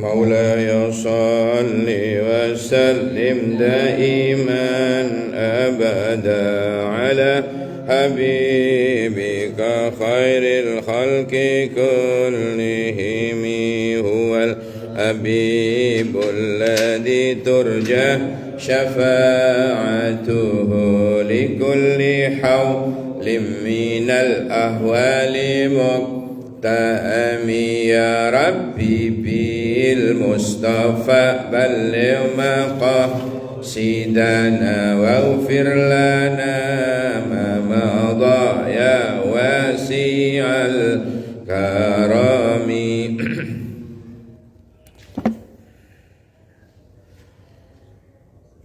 مولاي صل وسلم دائما أبدا على حبيبك خير الخلق كلهم هو الحبيب الذي ترجى شفاعته لكل حول من الأهوال مقتأمي يا ربي بالمصطفى بلغ مقاصدنا واغفر لنا ما مضى يا واسع الكرم.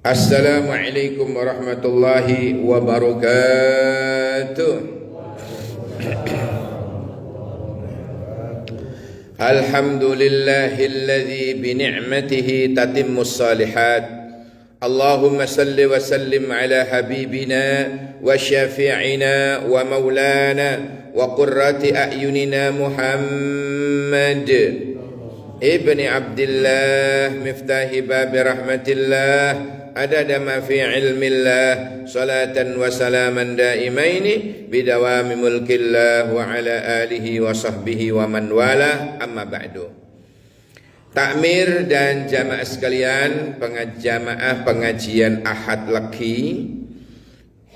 Assalamualaikum warahmatullahi wabarakatuh. Alhamdulillahilladzi bini'matihi tatimmus salihat. Allahumma salli wa sallim ala habibina wa syafi'ina wa maulana wa qurrati a'yunina Muhammad ibni Abdillah miftahi babi rahmatillah adada ma fi ilmillah salatan wa salaman daimaini bidawami mulkillah wa ala alihi wa sahbihi wa man wala amma ba'du. Takmir dan jamaah sekalian, jamaah pengajian Ahad Laki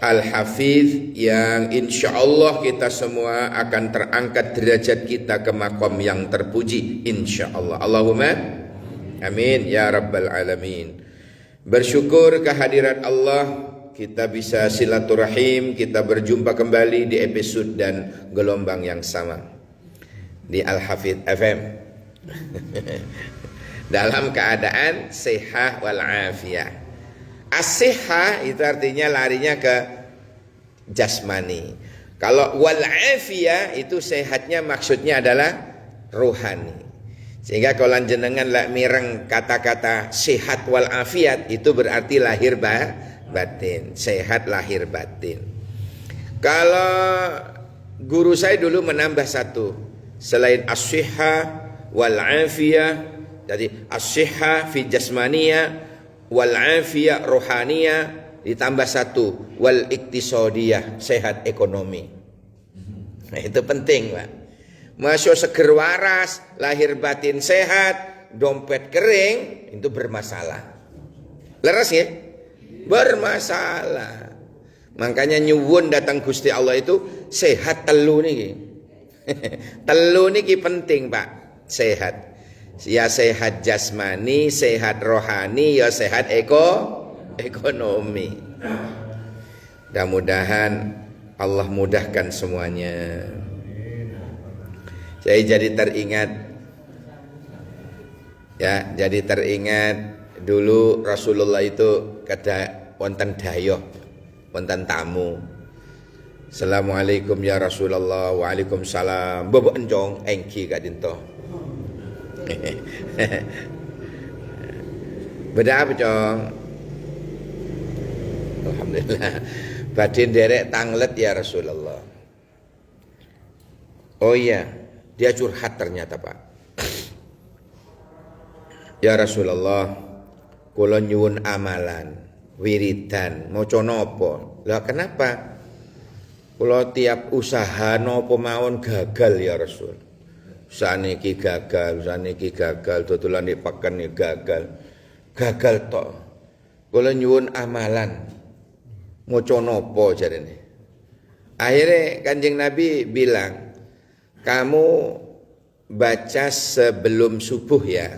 Al-Hafidh yang insyaallah kita semua akan terangkat derajat kita ke makom yang terpuji insyaallah. Allahumma amin ya rabbal alamin. Bersyukur kehadirat Allah, kita bisa silaturahim, kita berjumpa kembali di episode dan gelombang yang sama di Al-Hafidh FM dalam keadaan sehat wal afiyah. As-sihah itu artinya larinya ke jasmani. Kalau wal afiyah itu sehatnya maksudnya adalah rohani. Sehingga kalau jenengan lak mireng kata-kata sehat wal afiat itu berarti lahir batin, sehat lahir batin. Kalau guru saya dulu menambah satu, selain as-sihah wal afiyah, jadi as-sihah fi jasmaniyah wal afiyah rohaniyah, ditambah satu wal iktisadiyah, sehat ekonomi. Nah itu penting Pak. Masuk seger waras, lahir batin sehat, dompet kering, itu bermasalah. Leres ya? Bermasalah. Makanya nyuwun datang Gusti Allah itu sehat telu niki. Telu niki penting Pak, sehat. Ya sehat jasmani, sehat rohani, ya sehat ekonomi. Mudah-mudahan Allah mudahkan semuanya. Saya jadi teringat dulu Rasulullah itu kada wonten dayoh, wonten tamu. Assalamualaikum ya Rasulullah. Waalaikumsalam. Bobo encong engki gak dinto. Beda apa cong? Alhamdulillah. Badin derek tanglet ya Rasulullah. Oh iya, dia curhat ternyata Pak. Ya Rasulullah, kula nyuwun amalan, wiridan, maca napa? Lah kenapa? Kula tiap usaha napa mawon gagal ya Rasul. Saniki gagal, tutulan dipaken gagal. Gagal tok. Kula nyuwun amalan. Maca napa jarene? Akhirnya Kanjeng Nabi bilang, kamu baca sebelum subuh ya.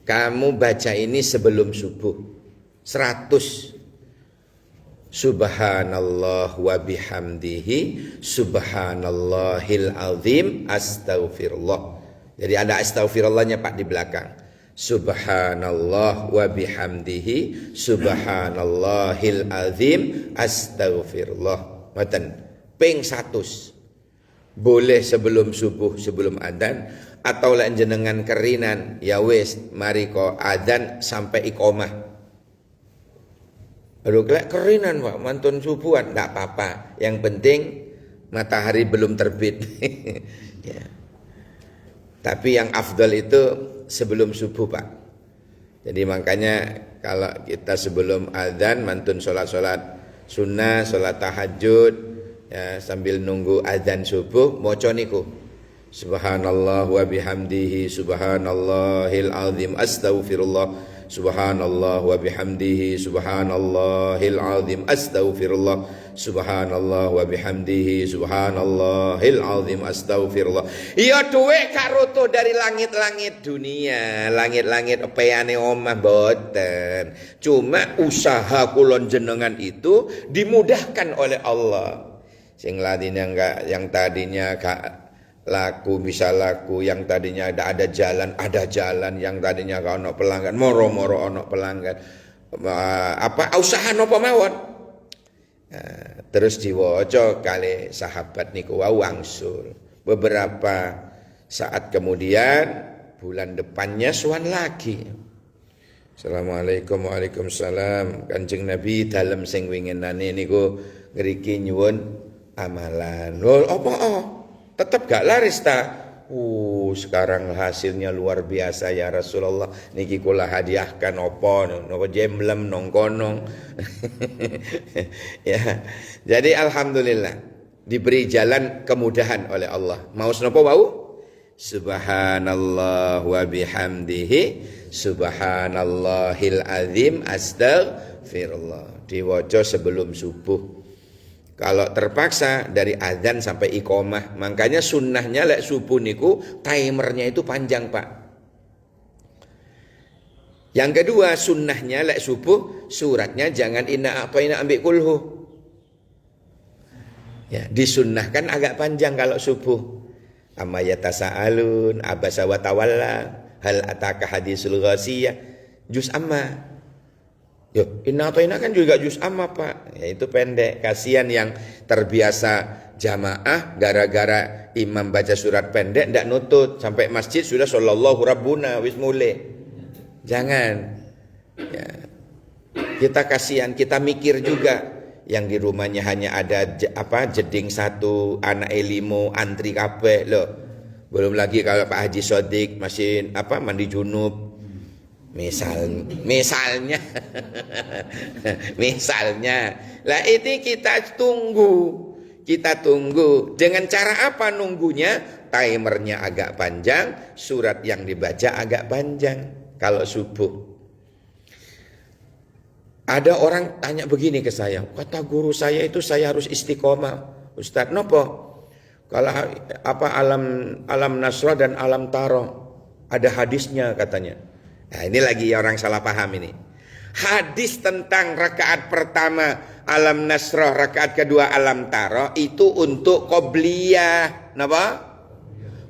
Kamu baca ini sebelum subuh 100. Subhanallah wa bihamdihi subhanallahil azim astaghfirullah. Jadi ada astaghfirullahnya Pak di belakang. Subhanallah wa bihamdihi subhanallahil azim astaghfirullah. Ngoten ping 100. Boleh sebelum subuh, sebelum adzan, atau lek jenengan kerinan ya wis mari ko adzan sampai iqomah. Aduh lek kerinan Pak mantun subuhan enggak apa-apa. Yang penting matahari belum terbit. Ya. Tapi yang afdal itu sebelum subuh, Pak. Jadi makanya kalau kita sebelum azan mantun sholat-sholat sunnah, sholat tahajud, ya, sambil nunggu azan subuh, moco niku. Subhanallah wa bihamdihi subhanallahil azim astaghfirullah. Subhanallah wa bihamdihi subhanallahil azim astaghfirullah. Subhanallah wa bihamdihi subhanallahil azim astaghfirullah. Ya duwe karoto dari langit-langit dunia, langit-langit epeane omah boten. Cuma usaha kulon jenengan itu dimudahkan oleh Allah. Sing ladine enggak, yang tadinya gak laku bisa laku, yang tadinya ada jalan, yang tadinya gak ono pelanggan moro-moro ono pelanggan, apa usaha nopo mawon. Terus diwaca kali sahabat niku wau wangsul. Beberapa saat kemudian bulan depannya suan lagi. Assalamualaikum, waalaikumsalam. Kanjeng Nabi dalem sing winginane niku ngriki nyuwun amalan. Lho apa tetap gak laris ta? Sekarang hasilnya luar biasa ya Rasulullah. Niki kula hadiahkan opo nopo jemblem nongkonong. Ya. Jadi alhamdulillah diberi jalan kemudahan oleh Allah. Mau nopo wau? Subhanallah wa bihamdihi subhanallahil azim astaghfirullah. Diwaca sebelum subuh. Kalau terpaksa dari azan sampai iqomah, makanya sunnahnya lek subuh niku timernya itu panjang, Pak. Yang kedua sunnahnya lek subuh suratnya jangan inna a'thaina ambil kulhu. Ya, disunnahkan agak panjang kalau subuh. Amma yatasaalun abasa wa tawalla hal ataka hadisul ghasiyah juz amma. Yo, inna a'thaina kan juga juz amma, Pak. Ya itu pendek. Kasihan yang terbiasa jamaah gara-gara imam baca surat pendek ndak nutut sampai masjid sudah sallallahu rabbuna wis mulai. Jangan. Ya. Kita kasihan, kita mikir juga yang di rumahnya hanya ada jeding satu, anak limo, antri kabeh loh. Belum lagi kalau Pak Haji Sodik masih mandi junub. Misalnya lah ini kita tunggu dengan cara apa nunggunya? Timernya agak panjang, surat yang dibaca agak panjang kalau subuh. Ada orang tanya begini ke saya, kata guru saya itu saya harus istiqomah. Ustadz nopo? Kalau alam nasra dan alam taro ada hadisnya katanya. Nah, ini lagi orang salah paham ini. Hadis tentang rakaat pertama alam nasrah, rakaat kedua alam taro itu untuk qobliyah. Napa?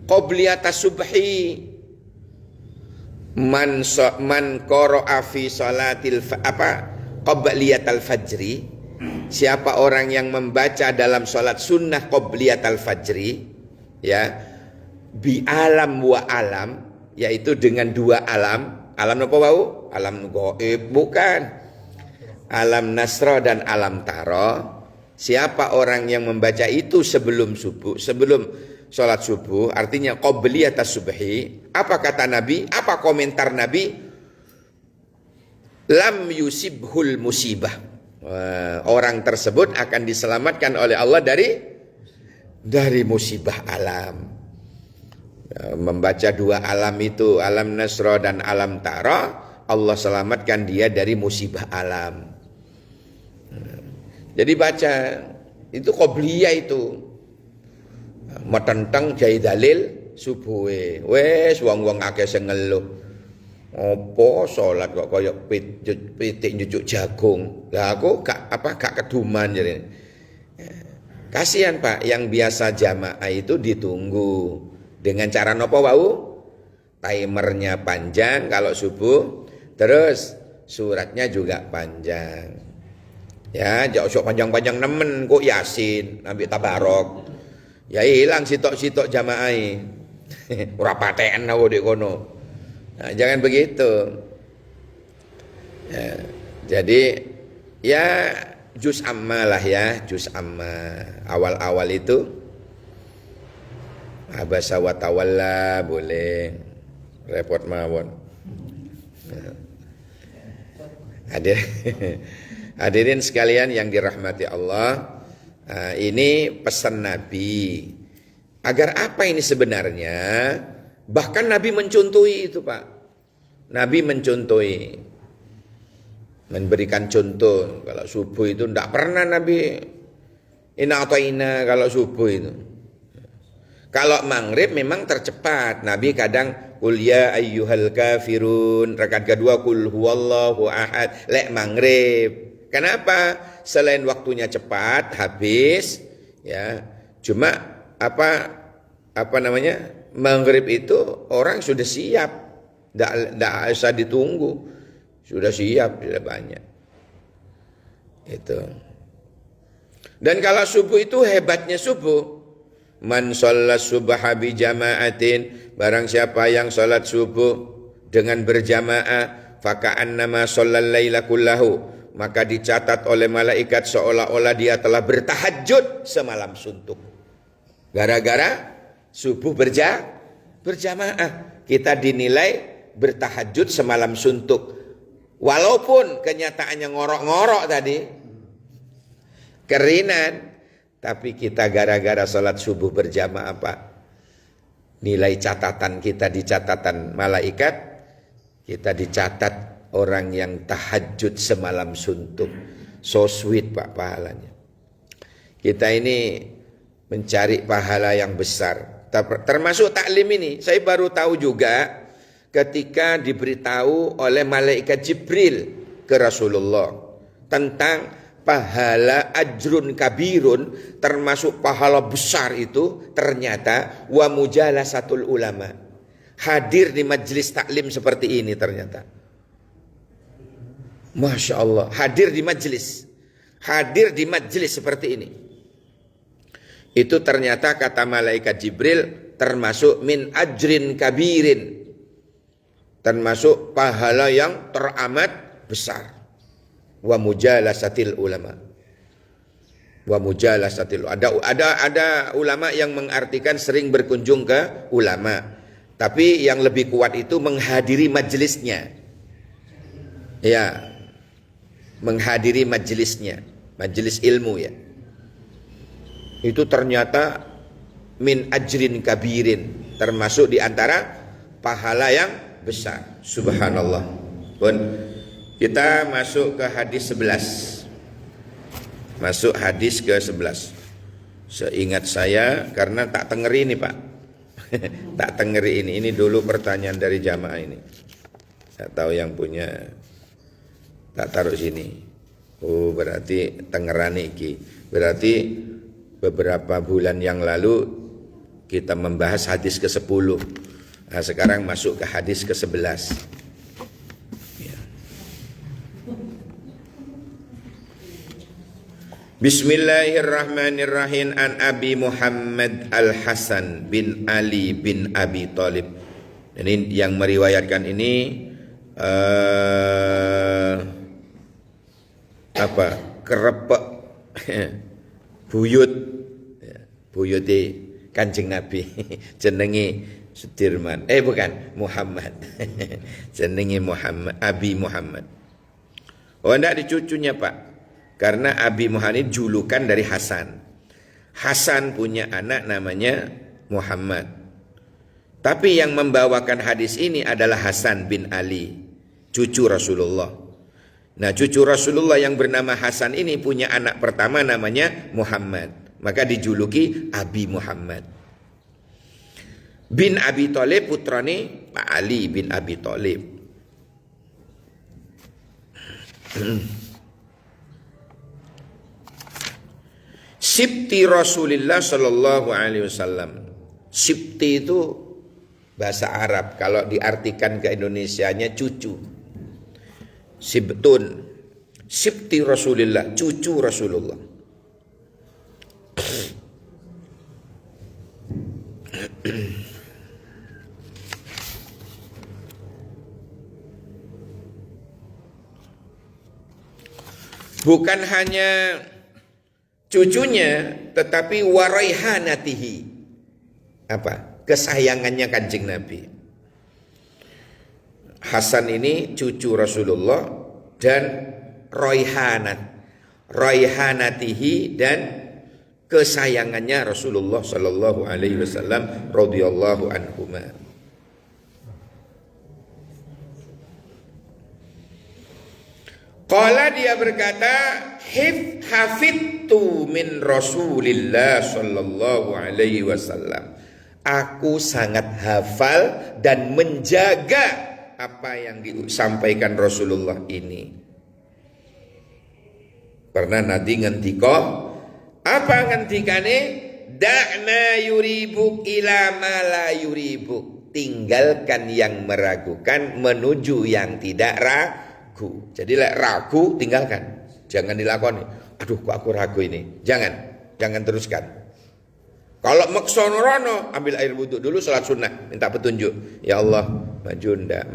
Qobliyah tasubhi. Man qara'a fi salatil qobliyatal fajri. Siapa orang yang membaca dalam salat sunnah qobliyatal fajri, ya, bi alam wa alam, yaitu dengan dua alam. Alam apa wau? Alam gaib bukan. Alam nasra dan alam taro. Siapa orang yang membaca itu sebelum subuh, sebelum sholat subuh, artinya qobliyah tasubhi. Apa kata Nabi? Apa komentar Nabi? Lam yusibhul musibah. Orang tersebut akan diselamatkan oleh Allah dari musibah alam. Membaca dua alam itu, alam nasra dan alam tara, Allah selamatkan dia dari musibah alam. Jadi baca itu qobliyah itu. Metentang jai dalil subuhe. Wes wong-wong akeh sing ngeluh. Apa salat kok kaya pitik nyucuk jagung. Lah aku gak keduman jadi. Kasihan Pak, yang biasa jamaah itu ditunggu. Dengan cara nopo wau? Timernya panjang kalau subuh, terus suratnya juga panjang. Ya, jauh panjang-panjang nemen kok Yasin, ambil tabarok. Ya hilang sitok-sitok jamaah. Ora paten aku di kono. Nah, jangan begitu. Ya, jadi ya juz amma lah ya, juz amma. Awal-awal itu abasa wa tawalla boleh, repot mawon. Hadirin sekalian yang dirahmati Allah, ini pesan Nabi. Agar apa ini sebenarnya? Bahkan Nabi mencontohi itu, Pak. Nabi mencontohi, memberikan contoh. Kalau subuh itu tidak pernah Nabi ina atau ina kalau subuh itu. Kalau maghrib memang tercepat. Nabi kadang qul ya ayyuhal kafirun, rakaat kedua qul huwallahu ahad, lek maghrib. Kenapa? Selain waktunya cepat habis ya. Cuma apa namanya? Maghrib itu orang sudah siap. Tidak usah ditunggu. Sudah siap, sudah banyak. Itu. Dan kalau subuh itu hebatnya subuh. Man shollat subha bi jama'atin, barang siapa yang salat subuh dengan berjamaah, faka'annama shallal laila kullahu, maka dicatat oleh malaikat seolah-olah dia telah bertahajud semalam suntuk. Gara-gara subuh berjamaah, kita dinilai bertahajud semalam suntuk. Walaupun kenyataannya ngorok-ngorok tadi, kerinan, tapi kita gara-gara sholat subuh berjamaah Pak, nilai catatan kita di catatan malaikat, kita dicatat orang yang tahajud semalam suntuk. So sweet Pak pahalanya. Kita ini mencari pahala yang besar. Termasuk taklim ini, saya baru tahu juga ketika diberitahu oleh malaikat Jibril ke Rasulullah tentang pahala ajrun kabirun, termasuk pahala besar itu ternyata wa mujalasatul ulama, hadir di majelis taklim seperti ini ternyata. Masya Allah, hadir di majelis seperti ini. Itu ternyata kata malaikat Jibril termasuk min ajrin kabirin, termasuk pahala yang teramat besar. Wa mujalasatil ulama. Wa mujalasatil. Ada ulama yang mengartikan sering berkunjung ke ulama. Tapi yang lebih kuat itu menghadiri majelisnya. Ya. Menghadiri majelisnya, majelis ilmu ya. Itu ternyata min ajrin kabirin, termasuk di antara pahala yang besar. Subhanallah. Pun kita masuk ke hadis 11. Masuk hadis ke 11. Seingat saya, karena tak tengeri ini Pak. Tak tengeri ini. Ini dulu pertanyaan dari jamaah ini. Saya tahu yang punya. Tak taruh sini. Oh berarti tengerani iki. Berarti beberapa bulan yang lalu kita membahas hadis ke-10. Nah, sekarang masuk ke hadis ke-11. Bismillahirrahmanirrahim. An Abi Muhammad Al-Hasan bin Ali bin Abi Thalib. Ini yang meriwayatkan ini kerepek buyuti Kanjeng Nabi jenenge Sudirman. Bukan, Muhammad. Jenenge Muhammad, Abi Muhammad. Oh enggak, dicucunya Pak. Karena Abi Muhammad julukan dari Hasan. Hasan punya anak namanya Muhammad. Tapi yang membawakan hadis ini adalah Hasan bin Ali, cucu Rasulullah. Nah, cucu Rasulullah yang bernama Hasan ini punya anak pertama namanya Muhammad. Maka dijuluki Abi Muhammad. Bin Abi Thalib putrane Pak Ali bin Abi Thalib. Sibti Rasulullah sallallahu alaihi wasallam. Sibti itu bahasa Arab, kalau diartikan ke Indonesianya cucu. Sibtun. Sibti Rasulullah, cucu Rasulullah. bukan hanya cucunya, tetapi waraihanatihi. Apa? Kesayangannya Kanjeng Nabi. Hasan ini cucu Rasulullah dan raihanatihi dan kesayangannya Rasulullah sallallahu alaihi wasallam radhiyallahu anhuma. Qala, dia berkata, hafidtu min Rasulillah sallallahu alaihi wasallam. Aku sangat hafal dan menjaga apa yang disampaikan Rasulullah ini. Pernah nanti ngendika, apa ngendikane? Da'na yuribuk ila ma la yuribuk. Tinggalkan yang meragukan menuju yang tidak ragu. Jadi ragu tinggalkan, jangan dilakoni. Aduh, kok aku ragu ini, jangan teruskan. Kalau maksono rono, ambil air wudhu dulu, salat sunnah, minta petunjuk. Ya Allah, maju ndak.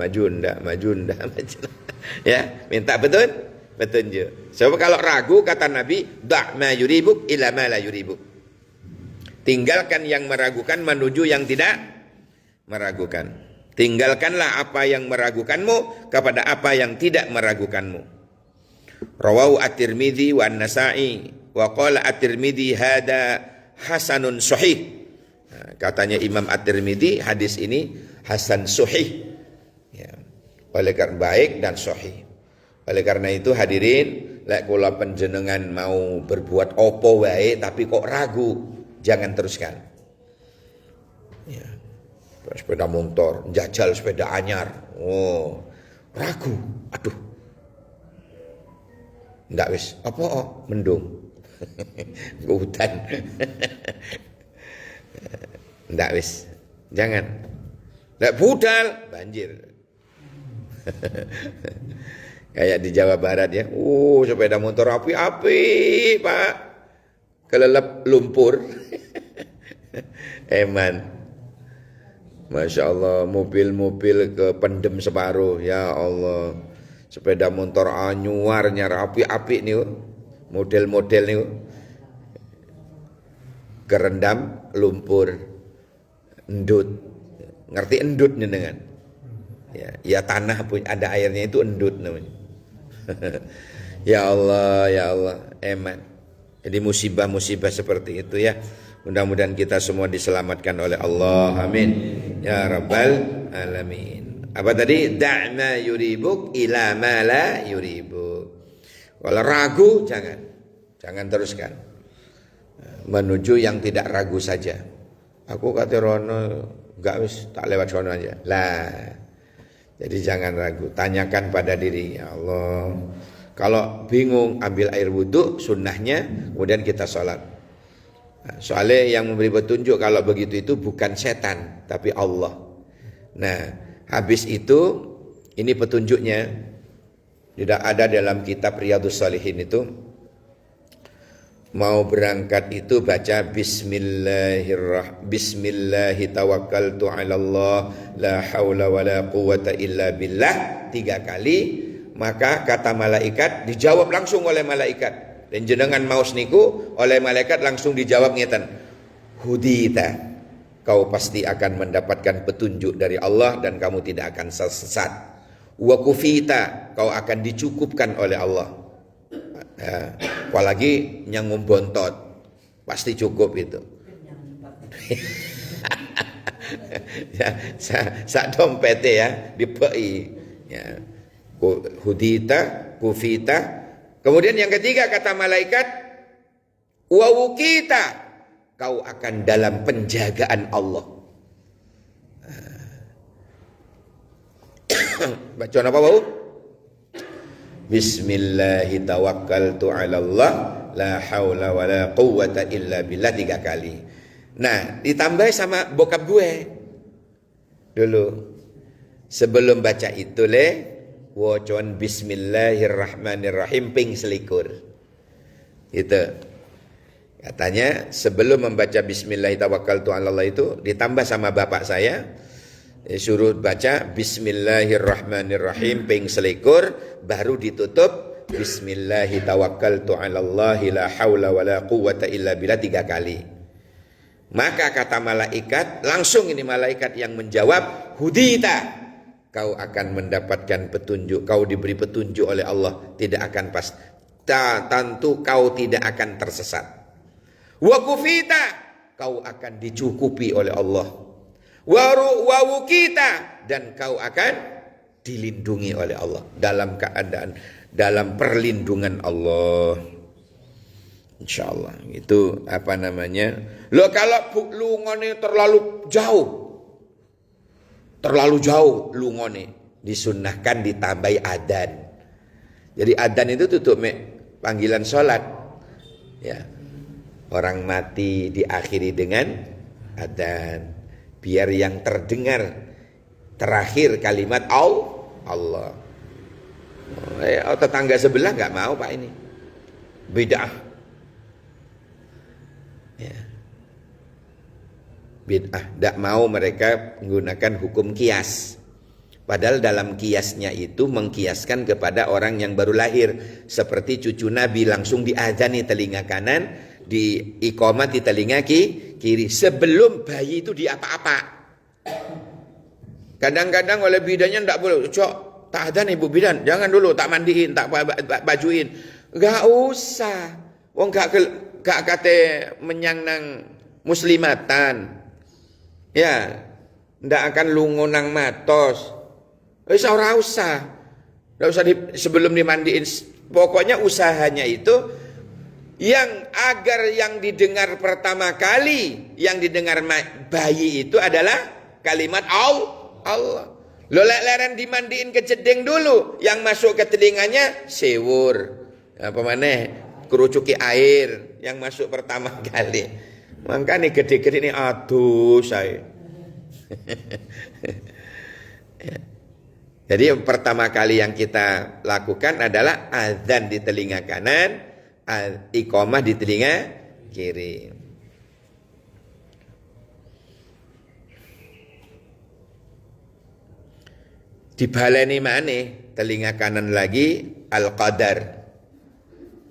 Ya, minta petunjuk. Sebab kalau ragu, kata Nabi, da' ma yuribuk ila ma la yuribuk. Tinggalkan yang meragukan menuju yang tidak meragukan. Tinggalkanlah apa yang meragukanmu kepada apa yang tidak meragukanmu. Rawahu at-Tirmidzi wa an-Nasa'i wa qala at-Tirmidzi hada hasanun sahih. Nah, katanya Imam at-Tirmidzi, hadis ini hasan sahih. Ya. Oleh karena baik dan sahih. Oleh karena itu hadirin, lek kula panjenengan mau berbuat opo wae tapi kok ragu, jangan teruskan. Ya. Sepeda motor, jajal sepeda anyar. Oh, ragu. Aduh. Ndak wis, apa mendung. Hutan. Ndak wis. Jangan. Ndak budal, banjir. Kayak di Jawa Barat ya. Sepeda motor api-api, Pak. Kelelep lumpur. Eman. Masya Allah, mobil-mobil kependem separuh. Ya Allah, sepeda motor anyuarnya api-api nih, model-model nih, kerendam lumpur, endut. Ngerti endut nih dengan? Ya tanah pun ada airnya, itu endut namanya. Ya Allah, eman. Jadi musibah-musibah seperti itu ya. Mudah-mudahan kita semua diselamatkan oleh Allah. Amin. Ya Rabbal Alamin. Apa tadi? Da'ma yuribuk ila ma la yuribuk. Kalau ragu, jangan teruskan. Menuju yang tidak ragu saja. Aku kata Rono, enggak wis, tak lewat sono aja. Lah. Jadi jangan ragu. Tanyakan pada diri, ya Allah. Kalau bingung, ambil air wudhu, sunnahnya, kemudian kita sholat. Soalnya yang memberi petunjuk kalau begitu itu bukan setan, tapi Allah. Nah, habis itu ini petunjuknya tidak ada dalam kitab Riyadhus Shalihin itu. Mau berangkat itu baca Bismillahi tawakkaltu 'ala Allah la haula wala quwwata illa billah 3 kali, maka kata malaikat dijawab langsung oleh malaikat. Dan jenengan maos niku oleh malaikat langsung dijawab ngeten. Hudita, kau pasti akan mendapatkan petunjuk dari Allah dan kamu tidak akan sesat. Wa kufita, kau akan dicukupkan oleh Allah. Apalagi nyangum bontot, pasti cukup itu. Ya, sak dompete ya dipei. Ya. Hudita, kufita. Kemudian yang ketiga kata malaikat, wa wukita, kau akan dalam penjagaan Allah. Baca apa bau? Bismillahi tawakkaltu 'ala Allah la haula wala quwwata illa billah 3 kali. Nah, ditambah sama bokap gue dulu. Sebelum baca itu wocon Bismillahirrahmanirrahim ping selikur. Itu katanya sebelum membaca Bismillahirrahmanirrahim itu ditambah sama bapak saya, suruh baca Bismillahirrahmanirrahim ping selikur, baru ditutup Bismillahi tawakkaltu 'alallahi la haula wala quwwata illa billah 3 kali. Maka kata malaikat, langsung ini malaikat yang menjawab, hudita, kau akan mendapatkan petunjuk, kau diberi petunjuk oleh Allah, tidak akan tentu kau tidak akan tersesat. Wa kufita, kau akan dicukupi oleh Allah. Wa wukita, dan kau akan dilindungi oleh Allah, dalam keadaan, dalam perlindungan Allah. Insyaallah. Itu apa namanya? Loh, kalau lungone terlalu jauh lungone, disunnahkan ditambahi adzan. Jadi adzan itu tutup panggilan sholat. Ya. Orang mati diakhiri dengan adzan, biar yang terdengar terakhir kalimat Allah. Tetangga sebelah nggak mau Pak ini, bid'ah. Ya. Bid'ah, tidak mau mereka menggunakan hukum kias. Padahal dalam kiasnya itu mengkiaskan kepada orang yang baru lahir, seperti cucu Nabi langsung diadzani telinga kanan, di iqamah di telinga kiri, sebelum bayi itu diapa-apa. Kadang-kadang oleh bidannya tidak boleh, cok, tak adzan ibu bidan, jangan dulu, tak mandiin, tak bajuin. Gak usah, wong gak kate menyang nang muslimatan. Ya, ndak akan lungo nang matos. Wis ora usah. Ndak usah sebelum dimandiin. Pokoknya usahanya itu yang agar yang didengar pertama kali, yang didengar bayi itu adalah kalimat Allah. Lo leren dimandiin ke jeding dulu, yang masuk ke telinganya sewur. Apa maneh? Kerucuki air yang masuk pertama kali. Makanya gede-gede ini aduh saya. Jadi yang pertama kali yang kita lakukan adalah azan di telinga kanan, iqamah di telinga kiri. Dibaleni maneh telinga kanan lagi al-qadar.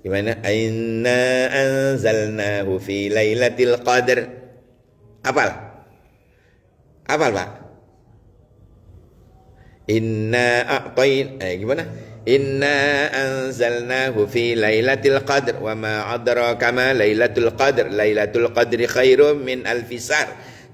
Gimana? Inna anzalnahu fi lailatul qadar. Apal Pak? Gimana? Inna anzalnahu fi lailatul qadr wa ma adraka ma lailatul qadr. Lailatul qadri khairum min alfi syahr.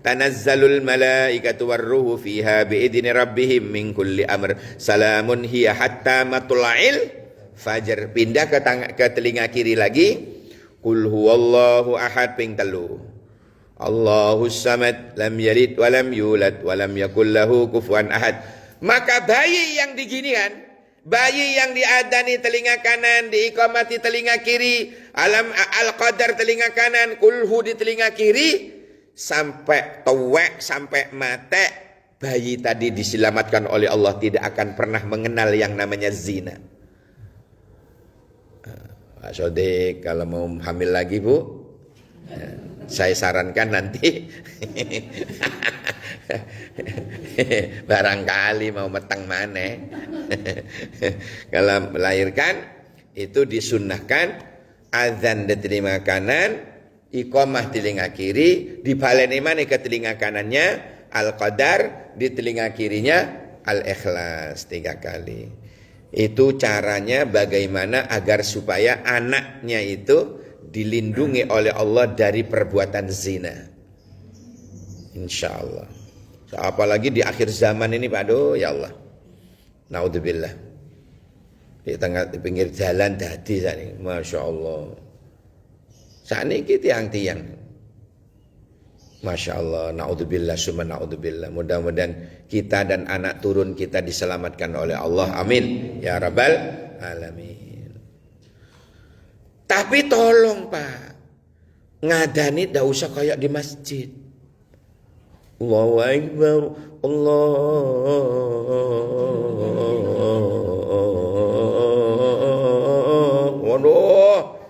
Tanazzalul malaikatu warruhu fiha biidzni rabbihim min kulli amr. Salamun hiya hatta matla'il fajar. Pindah ke telinga kiri lagi. Qul huwallahu ahad ping 3. Allahus samad, lam yalid wa lam yulad wa lam yakul lahu kufuwan ahad. Maka bayi yang diginikan, bayi yang diadani telinga kanan, diiqamati telinga kiri, al-qadar telinga kanan, kulhu di telinga kiri, sampai tuwek, sampai mate, bayi tadi diselamatkan oleh Allah, tidak akan pernah mengenal yang namanya zina. Pak Sodik, kalau mau hamil lagi Bu, saya sarankan nanti barangkali mau meteng maneh. Kalau melahirkan itu disunnahkan azan di telinga kanan, iqamah telinga kiri, dibaleni maneh ke telinga kanannya al-qadar, di telinga kirinya al-ikhlas 3 kali. Itu caranya bagaimana agar supaya anaknya itu dilindungi oleh Allah dari perbuatan zina. Insyaallah. Apalagi di akhir zaman ini Pak, aduh ya Allah. Naudzubillah. Di pinggir jalan dadi sakniki, Masya Allah. Sakniki tiang-tiang. Masya Allah, naudzubillah, summa naudzubillah. Mudah-mudahan kita dan anak turun kita diselamatkan oleh Allah. Amin. Ya Rabbal Alamin. Tapi tolong Pak, ngadani tidak usah kayak di masjid. Allahu Akbar, waduh,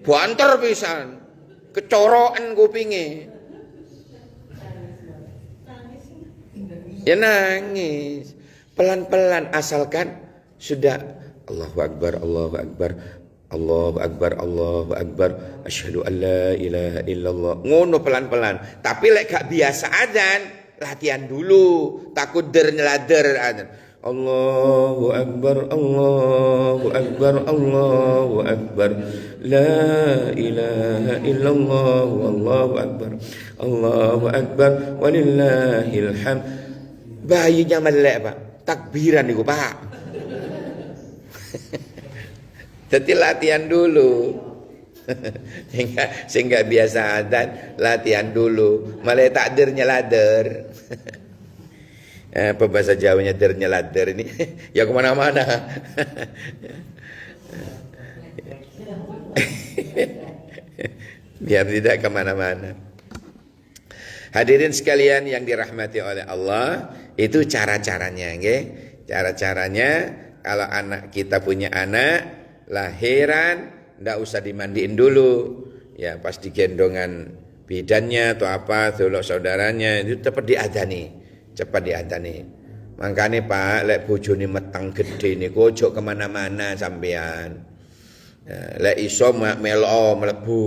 banter pisan, kecorokan kupinge. Ya nangis, pelan-pelan asalkan sudah Allahu Akbar, Allahu Akbar, Allahu Akbar, Allahu Akbar, asyhadu an la ilaha illallah. Ngono pelan-pelan. Tapi lek gak biasa adzan, latihan dulu. Takut nyelader adzan. Allahu Akbar, Allahu Akbar, Allahu Akbar, la ilaha illallah, Allahu Akbar, Allahu Akbar, walillahil hamd. Bayinya melek, Pak. Takbiran niku, Pak. Jadi latihan dulu. sehingga biasa adzan, latihan dulu. Malah takdir nyelader. Apa bahasa Jawanya nyelader ini? Ya kemana-mana. Biar tidak kemana-mana. Hadirin sekalian yang dirahmati oleh Allah, itu cara-caranya, nggih. Cara-caranya kalau anak kita punya anak lahiran, ndak usah dimandiin dulu. Ya pas digendongan bidannya atau apa, tulok saudaranya itu cepat diadzani. Cepat diadzani. Makanya Pak, lek bojone meteng gede niku ojo kemana-mana sampean. Ya, lek iso melo mlebu.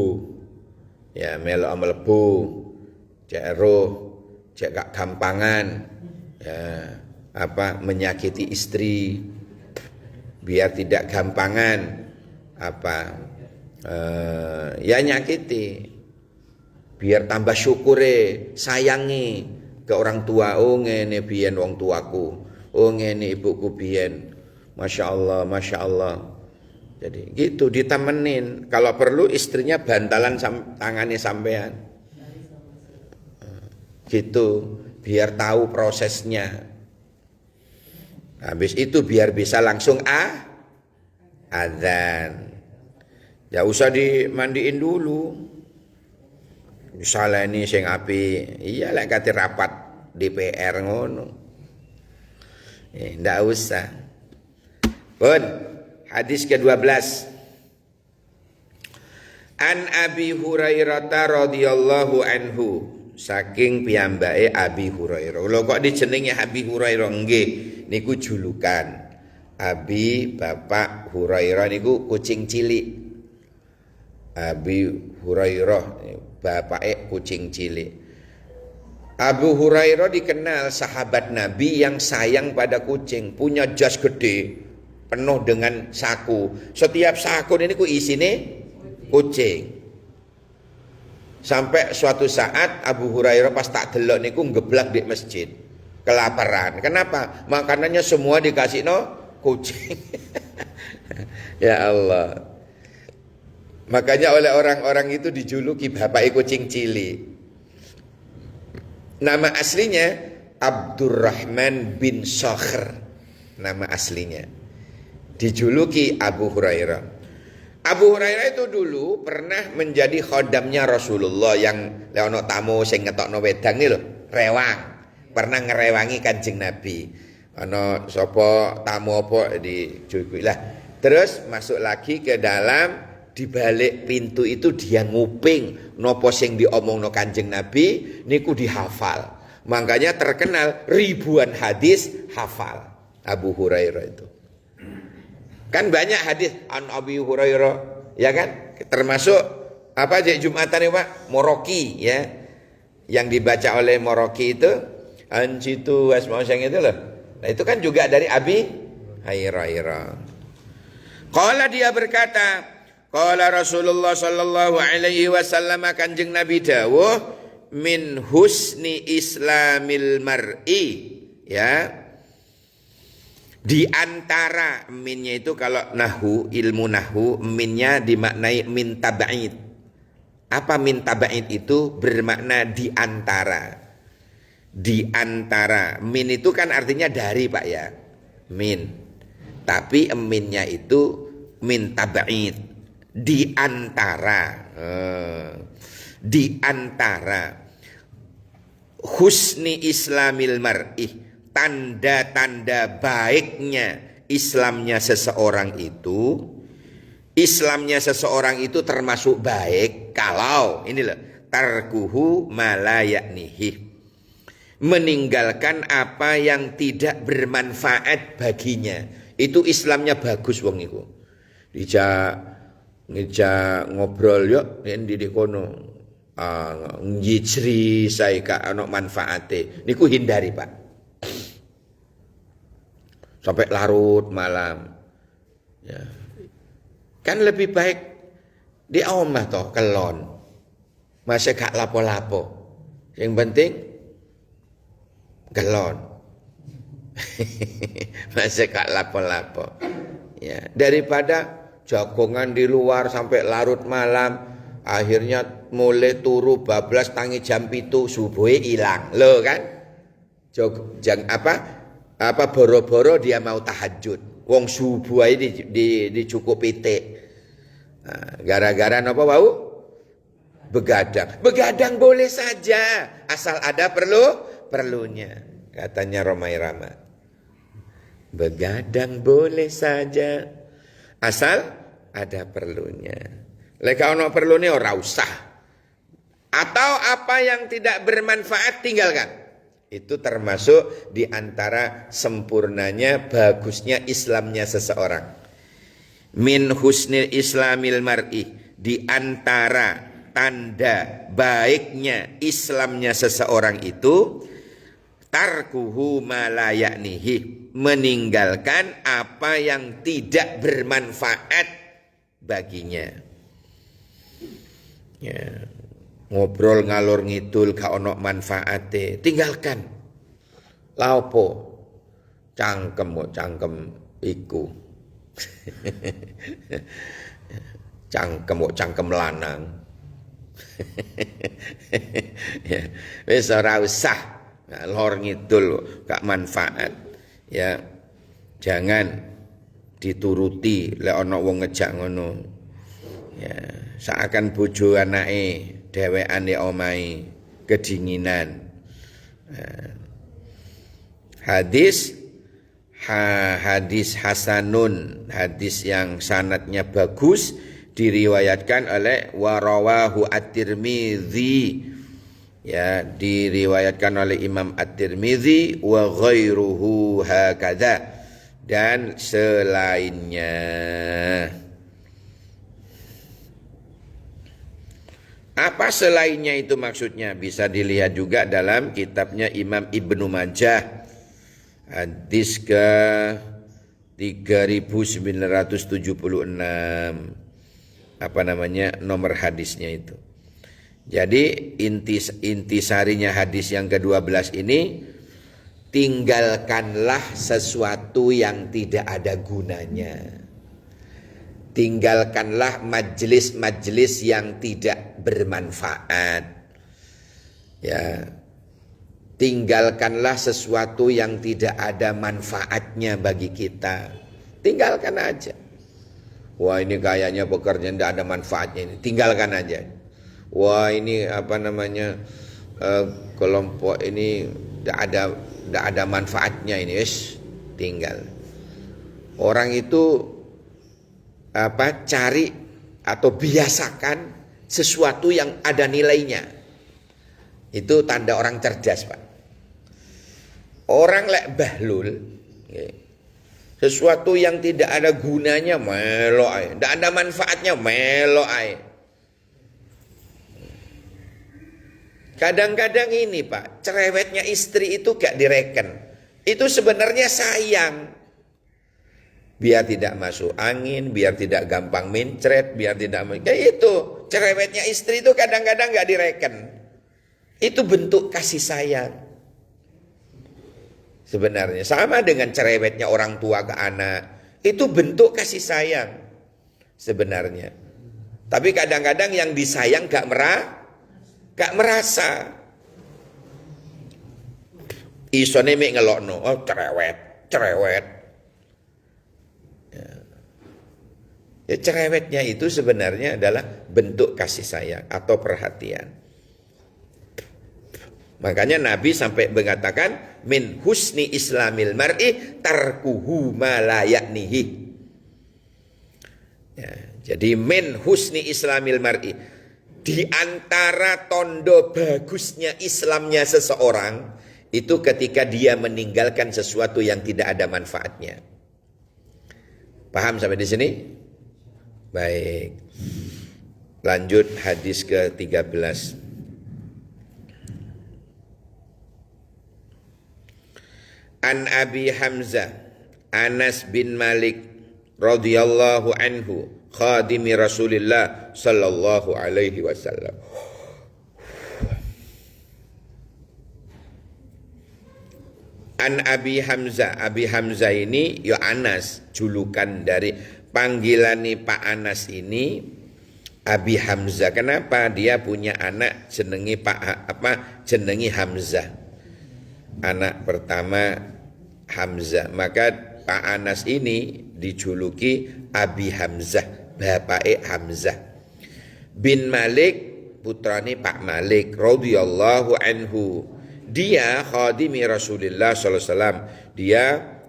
Ya melo mlebu. Cek roh, cek gak gampangan. Ya, apa menyakiti istri. Biar tidak gampangan apa ya nyakiti. Biar tambah syukure, sayangi ke orang tua. Oh ngene biyen wong tuaku, oh ngene ibuku biyen, masya Allah, masya Allah. Jadi gitu ditemenin. Kalau perlu istrinya bantalan tangannya sampean, gitu biar tahu prosesnya. Habis itu biar bisa langsung adzan. Ya usah dimandiin dulu. Misalnya ini sing api, iya lek kate rapat DPR ngono. Ndak usah. Pun hadis ke-12. An Abi Hurairah radhiyallahu anhu, saking piyambake Abi Hurairah. Lho kok dijenengi Abi Hurairah nggih, niku julukan. Abi Bapak Hurairah niku kucing cilik. Abi Hurairah bapake kucing cilik. Abu Hurairah dikenal sahabat Nabi yang sayang pada kucing, punya jas gede penuh dengan saku. Setiap saku ini ku isine kucing. Sampai suatu saat Abu Hurairah pas tak delok niku ngeblak di masjid, kelaparan. Kenapa? Makanannya semua dikasih kucing. Ya Allah. Makanya oleh orang-orang itu dijuluki bapak kucing cilik. Nama aslinya Abdurrahman bin Sakhr. Nama aslinya. Dijuluki Abu Hurairah. Abu Hurairah itu dulu pernah menjadi khodamnya Rasulullah yang leono tamu sing ngetokno wedang nih loh, rewang. Pernah ngerewangi Kanjeng Nabi. Ono sapa tamu apa dijuluki lah. Terus masuk lagi ke dalam. Di balik pintu itu dia nguping nopo sing diomongno Kanjeng Nabi niku dihafal. Makanya terkenal ribuan hadis hafal Abu Hurairah itu. Kan banyak hadis an Abi Hurairah, ya kan? Termasuk apa aja Jumatan ya Pak? Moroki ya. Yang dibaca oleh Moroki itu Ancitu Asma'u sang itu loh. Nah itu kan juga dari Abi Hurairah. Qala dia berkata, qala Rasulullah sallallahu alaihi wasallam, Kanjeng Nabi dawuh, min husni islamil mar'i, ya. Di antara minnya itu kalau nahu, ilmu nahu, minnya dimaknai min tab'id. Apa min tab'id itu? Bermakna di antara. Di antara. Min itu kan artinya dari Pak ya. Min. Tapi minnya itu min tab'id. Di antara husni islamil mar'i, tanda-tanda baiknya Islamnya seseorang itu termasuk baik kalau ini loh, tarkuhu malayaknihi, meninggalkan apa yang tidak bermanfaat baginya. Itu Islamnya bagus wong iku. Ngejak ngobrol yo endi di kono. Njijri saya ka ana manfaate. Niku hindari, Pak. Sampai larut malam. Ya. Kan lebih baik di omah toh kelon. Masih gak lapo-lapo. Yang penting kelon. Masih gak lapo-lapo. Ya, daripada jagongan di luar sampai larut malam, akhirnya mulai turu bablas tangi jam 7 subuhnya hilang. Loh kan? Apa boro-boro dia mau tahajud. Wong subuh aja dicukup pitik. Nah, gara-gara napa wau? Begadang. Begadang boleh saja asal ada perlunya. Katanya Romai Rama. Begadang boleh saja asal ada perlunya. Leka ono perlunya ora usah. Atau apa yang tidak bermanfaat tinggalkan. Itu termasuk di antara sempurnanya, bagusnya Islamnya seseorang. Min husnil islamil mar'i, di antara tanda baiknya Islamnya seseorang itu tarkuhu ma la ya'nihi, meninggalkan apa yang tidak bermanfaat baginya. Ya, ngobrol ngalor ngidul gak ono manfaate, tinggalkan. Laopo cangkem iku. cangkem lanang. Ya, wis ora usah ngalor ngidul gak manfaat. Ya, jangan dituruti lek ana wong ngejak ngono. Ya, seakan bojo anake dhewean di omahe kedinginan. Hadis hasanun, hadis yang sanadnya bagus, diriwayatkan oleh warawahu at-Tirmidzi. Ya, diriwayatkan oleh Imam At-Tirmidzi wa ghairuhu hakadha, dan selainnya. Apa selainnya itu maksudnya? Bisa dilihat juga dalam kitabnya Imam Ibnu Majah. Hadis ke 3976. Apa namanya? Nomor hadisnya itu. Jadi intisarinya hadis yang ke-12 ini, tinggalkanlah sesuatu yang tidak ada gunanya. Tinggalkanlah majelis-majelis yang tidak bermanfaat. Ya. Tinggalkanlah sesuatu yang tidak ada manfaatnya bagi kita. Tinggalkan aja. Wah, ini kayaknya pekerjaan tidak ada manfaatnya ini. Tinggalkan aja. Wah, ini apa namanya, kelompok ini tidak ada manfaatnya ini. Tinggal. Orang itu cari atau biasakan sesuatu yang ada nilainya. Itu tanda orang cerdas, Pak. Orang lek bahlul, sesuatu yang tidak ada gunanya melo ae, tidak ada manfaatnya melo ae. Kadang-kadang ini, Pak, cerewetnya istri itu gak direken. Itu sebenarnya sayang. Biar tidak masuk angin, biar tidak gampang mencret, biar tidak kayak itu. Cerewetnya istri itu kadang-kadang gak direken. Itu bentuk kasih sayang. Sebenarnya sama dengan cerewetnya orang tua ke anak. Itu bentuk kasih sayang sebenarnya. Tapi kadang-kadang yang disayang gak merasa. Isone mek ngelokno, oh cerewet. Ya, cerewetnya itu sebenarnya adalah bentuk kasih sayang atau perhatian. Makanya Nabi sampai mengatakan min husni islamil mar'i tarkuhu ma la ya'nihi. Ya, jadi min husni islamil mar'i, di antara tondo bagusnya Islamnya seseorang itu ketika dia meninggalkan sesuatu yang tidak ada manfaatnya. Paham sampai di sini? Baik. Lanjut hadis ke-13. An Abi Hamzah Anas bin Malik radhiyallahu anhu khadimi Rasulillah sallallahu alaihi wasallam. An Abi Hamzah. Abi Hamzah ini ya Anas, julukan dari panggilani Pak Anas ini Abi Hamzah. Kenapa? Dia punya anak jenengi jenengi Hamzah. Anak pertama Hamzah. Maka Pak Anas ini dijuluki Abi Hamzah, bapake Hamzah. Bin Malik, putrane Pak Malik radhiyallahu anhu. Dia khadimi Rasulullah sallallahu alaihi wasallam. Dia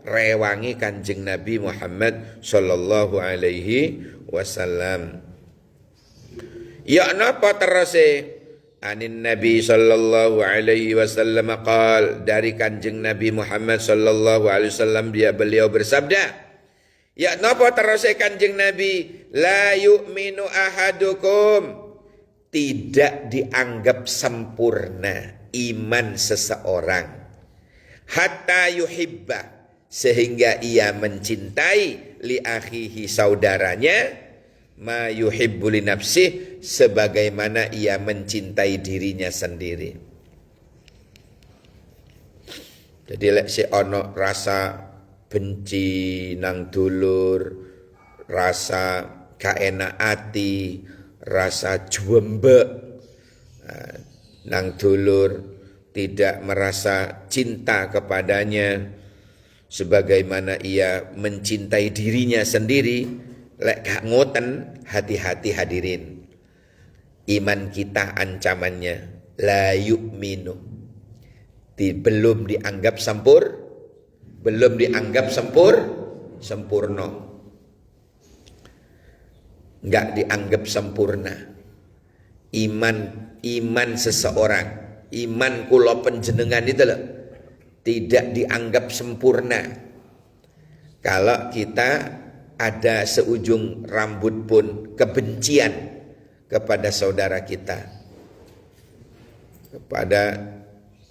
rewangi Kanjeng Nabi Muhammad sallallahu alaihi wasallam. Ya napa terase? Anin Nabi sallallahu alaihi wasallam qal, dari Kanjeng Nabi Muhammad sallallahu alaihi wasallam beliau bersabda, ya napa terase Kanjeng Nabi, la yu'minu ahadukum, tidak dianggap sempurna iman seseorang, hatta yuhibba, sehingga ia mencintai li akhihi, saudaranya, ma yuhibbu li nafsih, sebagaimana ia mencintai dirinya sendiri. Jadi lek si ono rasa benci nang dulur, rasa kaenak ati, rasa jwembek nang dulur, tidak merasa cinta kepadanya sebagaimana ia mencintai dirinya sendiri, lek gak ngoten, hati-hati hadirin. Iman kita ancamannya la yu'minu, belum dianggap sempurna. Enggak dianggap sempurna. Iman seseorang, iman kula panjenengan itu loh, tidak dianggap sempurna. Kalau kita ada seujung rambut pun kebencian kepada saudara kita, kepada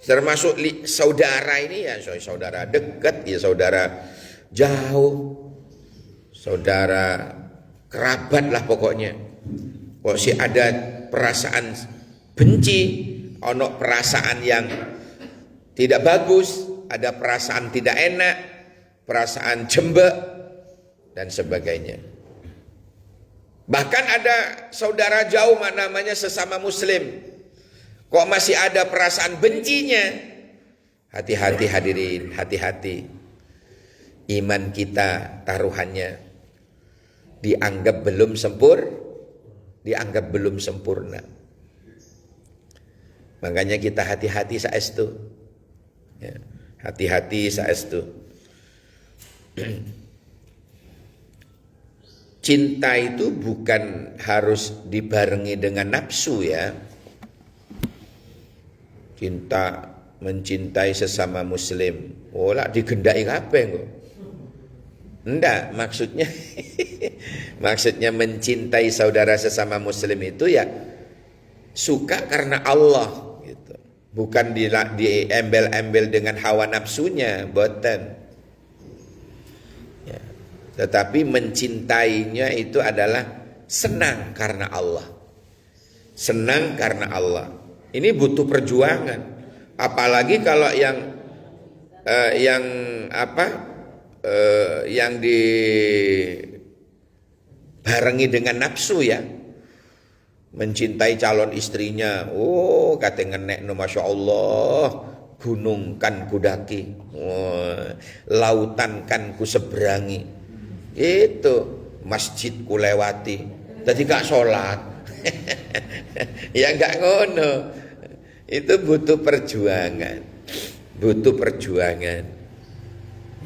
termasuk saudara ini ya, saudara dekat ya, saudara jauh, saudara kerabat lah pokoknya. Kok sih ada perasaan benci, ono perasaan yang tidak bagus, ada perasaan tidak enak, perasaan jembek dan sebagainya. Bahkan ada saudara jauh namanya sesama muslim, kok masih ada perasaan bencinya. Hati-hati hadirin, hati-hati. Iman kita taruhannya dianggap belum sempurna. Makanya kita hati-hati saestu. Ya, hati-hati saestu. Cinta itu bukan harus dibarengi dengan nafsu ya. Cinta, mencintai sesama muslim, lah digendai kabeh kok. Enggak, maksudnya mencintai saudara sesama muslim itu ya suka karena Allah gitu. Bukan diembel-embel dengan hawa nafsunya, boten. Ya. Tetapi mencintainya itu adalah senang karena Allah. Senang karena Allah. Ini butuh perjuangan. Apalagi kalau yang dibarengi dengan nafsu ya. Mencintai calon istrinya, kate ngenekno masya Allah, gunung kan kudaki, lautan kan ku seberangi, itu masjid ku lewati, tadi gak sholat. Ya gak ngono, itu butuh perjuangan,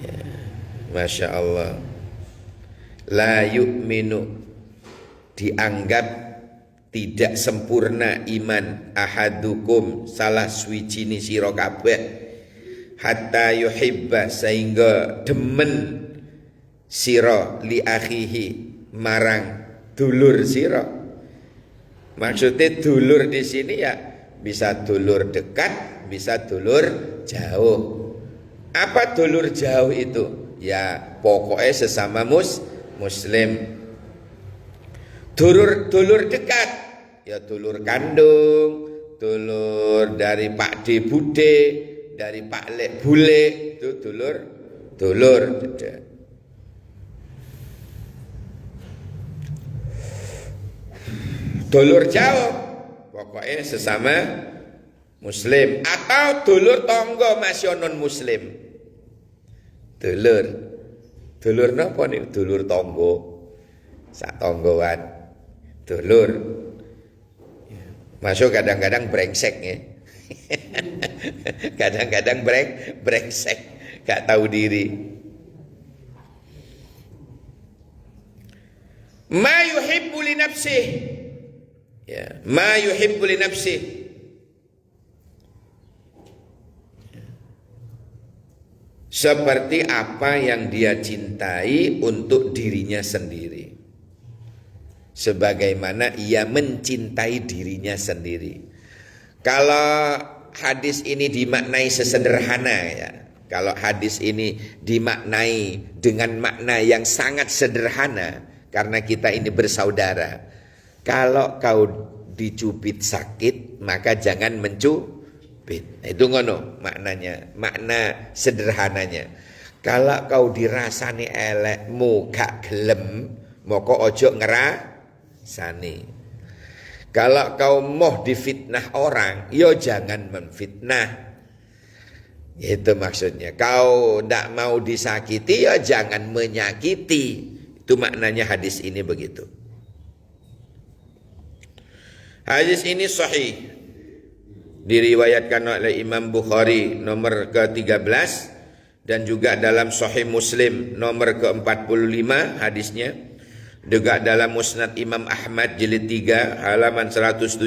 ya, masya Allah. La yu'minu, dianggap tidak sempurna iman ahadukum, salah suwijine sira kabeh, hatta yuhibba, sehingga demen sira li akhihi marang dulur sira. Maksudnya dulur di sini ya bisa dulur dekat, bisa dulur jauh. Apa dulur jauh itu? Ya pokoknya sesama muslim. Dulur dekat, ya dulur kandung, dulur dari Pak D Bude, dari Pak Lek Bule, itu dulur. Dulur jauh, pokoknya sesama muslim, atau dulur tonggo masih non muslim. Dulur napa nih? Dulur tonggo, sak tonggoan. Dulur, masuk kadang-kadang brengsek ya. Kadang-kadang brengsek, gak tahu diri. Ma yuhibbu li nafsih, ya, ma yuhibbu li nafsih. Seperti apa yang dia cintai untuk dirinya sendiri, sebagaimana ia mencintai dirinya sendiri. Kalau hadis ini dimaknai sesederhana ya, kalau hadis ini dimaknai dengan makna yang sangat sederhana, karena kita ini bersaudara. Kalau kau dicubit sakit, maka jangan mencubit. Itu ngono maknanya, makna sederhananya. Kalau kau dirasani elekmu gak gelem, moko ojo ngerasani. Kalau kau mau difitnah orang, yo jangan menfitnah. Itu maksudnya. Kau ndak mau disakiti, ya jangan menyakiti. Itu maknanya hadis ini begitu. Hadis ini sahih, diriwayatkan oleh Imam Bukhari nomor ke-13 dan juga dalam Sahih Muslim nomor ke-45 hadisnya. Juga dalam Musnad Imam Ahmad jilid 3 halaman 176.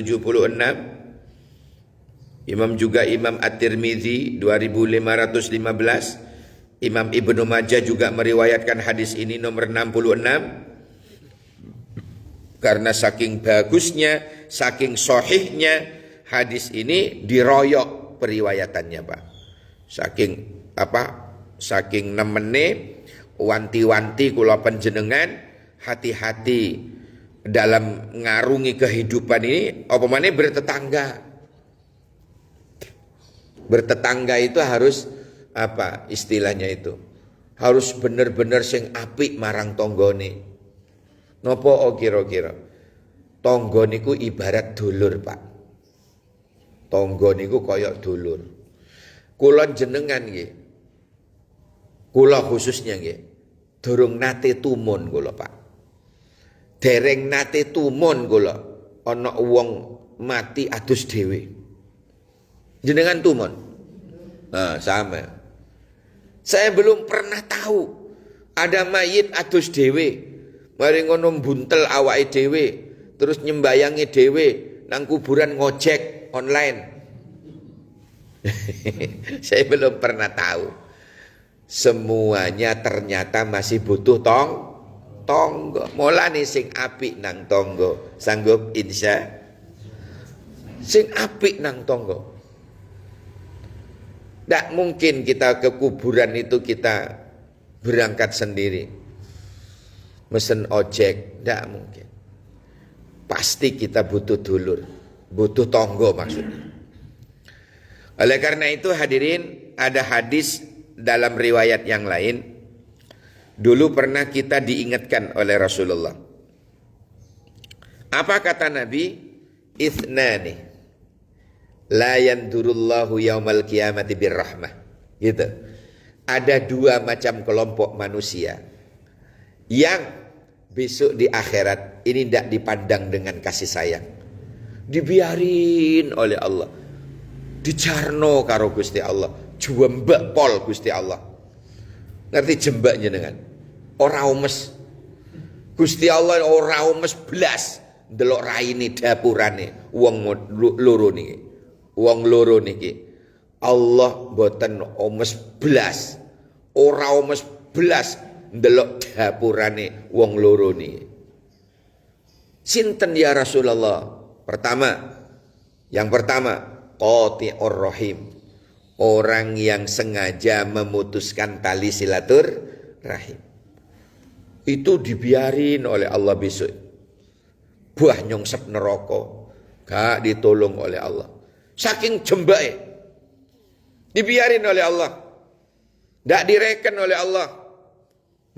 Imam At-Tirmidzi 2515. Imam Ibnu Majah juga meriwayatkan hadis ini nomor 66. Karena saking bagusnya, saking sahihnya hadis ini diroyok periwayatannya, Pak. Saking nemene wanti-wanti kula panjenengan hati-hati dalam ngarungi kehidupan ini, apa maneh bertetangga. Bertetangga itu harus apa istilahnya itu? Harus bener-bener sing apik marang tonggone. Nopo kira-kira? Tonggo niku ibarat dulur, Pak. Tonggo niku koyok dulur. Kula jenengan nggih. Kula khususnya nggih. Durung nate tumun kula, Pak. Dereng nate tumun kula. Ana wong mati adus dhewe. Jenengan tumun? Nah, sama. Saya belum pernah tahu ada mayit adus dhewe. Mari ngono buntel awake dhewe, terus nyembayangi dhewe nang kuburan ngojek online. Saya belum pernah tahu. Semuanya ternyata masih butuh tonggo. Mulane sing apik nang tonggo, sanggup insya. Sing apik nang tonggo. Ndak mungkin kita ke kuburan itu kita berangkat sendiri. Mesen ojek, ndak mungkin. Pasti kita butuh dulur, butuh tonggo maksudnya. Oleh karena itu hadirin, ada hadis dalam riwayat yang lain. Dulu pernah kita diingatkan oleh Rasulullah. Apa kata Nabi? Ithnani la yandurullahu yaumal qiyamati birrahmah. Gitu. Ada dua macam kelompok manusia yang besok di akhirat ini tidak dipandang dengan kasih sayang. Dibiarin oleh Allah. Dicarno karo Gusti Allah. Jembak pol Gusti Allah. Ngerti jembak jenengan? Ora umes. Gusti Allah ora umes blas ndelok raine dapurane wong loro niki. Wong loro niki. Allah mboten umes blas. Ora umes blas ndelok dapurane wong loro niki. Sinten ya Rasulullah? Yang pertama, qati'ur rahim. Orang yang sengaja memutuskan tali silaturahim. Itu dibiarin oleh Allah besok. Buah nyongsep neraka. Gak ditolong oleh Allah. Saking jembake. Dibiarin oleh Allah. Gak direken oleh Allah.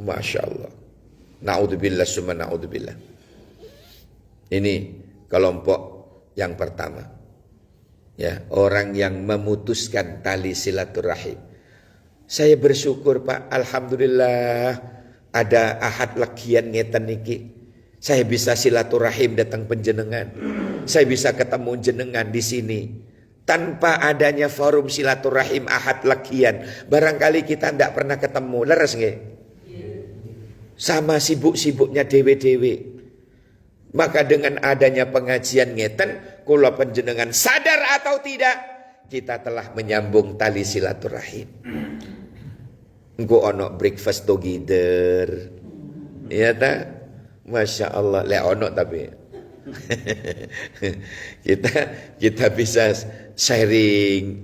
Masya Allah. Na'udzubillah summa na'udzubillah. Ini kelompok yang pertama. Ya, orang yang memutuskan tali silaturahim. Saya bersyukur Pak, alhamdulillah ada ahad legian ngeten niki. Saya bisa silaturahim datang penjenengan. Saya bisa ketemu jenengan di sini. Tanpa adanya forum silaturahim ahad legian, barangkali kita tidak pernah ketemu. Leres nggih? Sama sibuk-sibuknya dewe-dewe. Maka dengan adanya pengajian ngeten, kula panjenengan sadar atau tidak, kita telah menyambung tali silaturahim. Engko ono breakfast together. Iya ta? Masya Allah, le ono tapi. kita bisa sharing,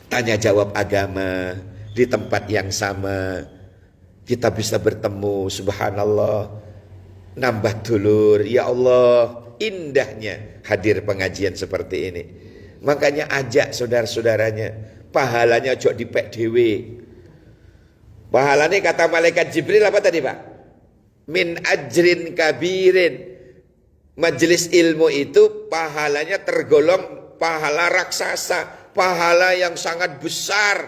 tanya jawab agama di tempat yang sama. Kita bisa bertemu, subhanallah. Nambah dulur, ya Allah, indahnya hadir pengajian seperti ini. Makanya ajak saudara-saudaranya, pahalanya ojo dipek dhewe. Pahalanya kata malaikat Jibril apa tadi Pak? Min ajrin kabirin. Majelis ilmu itu pahalanya tergolong pahala raksasa, pahala yang sangat besar.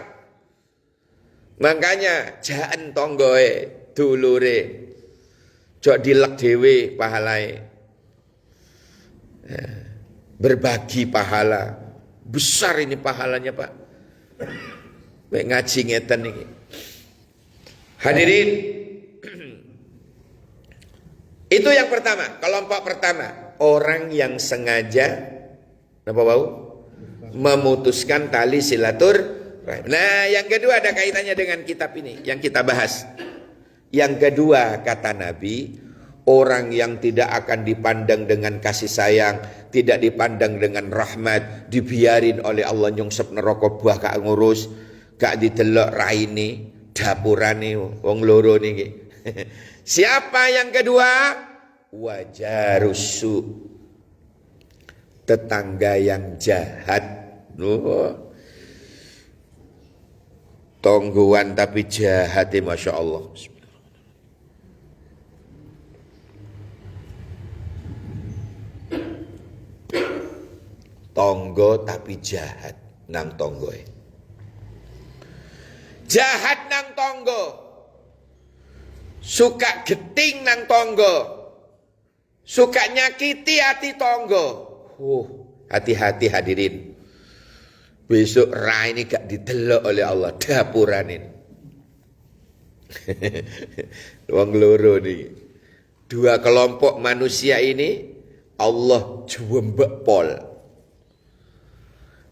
Makanya jaan tonggoe dulure. Jok dilek dhewe pahalae. Berbagi pahala. Besar ini pahalanya Pak. Mek ngaji ngeten iki. Hadirin. Itu yang pertama, kelompok pertama. Orang yang sengaja apa bau? Memutuskan tali silaturahim. Nah, yang kedua ada kaitannya dengan kitab ini yang kita bahas. Yang kedua kata Nabi, orang yang tidak akan dipandang dengan kasih sayang, tidak dipandang dengan rahmat, dibiarin oleh Allah nyongsep neraka buah gak ngurus, gak didelok raine, dapurane wong loro niki. Siapa yang kedua? Wajarusu. Tetangga yang jahat. Tonggoan tapi jahat, Masya Allah. Tonggo tapi jahat nang tonggoe. Jahat nang tonggo. Suka geting nang tonggo. Suka nyakiti hati tonggo. Hati-hati hadirin. Besok rai ini gak didelok oleh Allah dapuranin. Wong loro nih. Dua kelompok manusia ini Allah jwembek pol.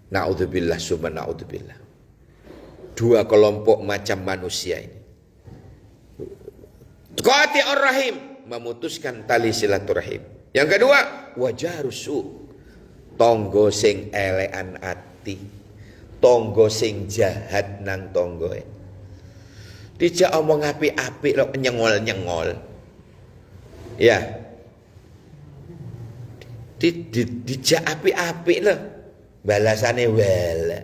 Na'udzubillah summa na'udzubillah. Dua kelompok macam manusia ini. Qati'ur rahim, memutuskan tali silaturahim. Yang kedua, wajarusu. Tonggo sing elekan ati. Tonggo sing jahat nang tonggoe. Dijak omong apik-apik lo nyengol-nyengol. Ya. Dijak apik-apik lo. Balasane wala.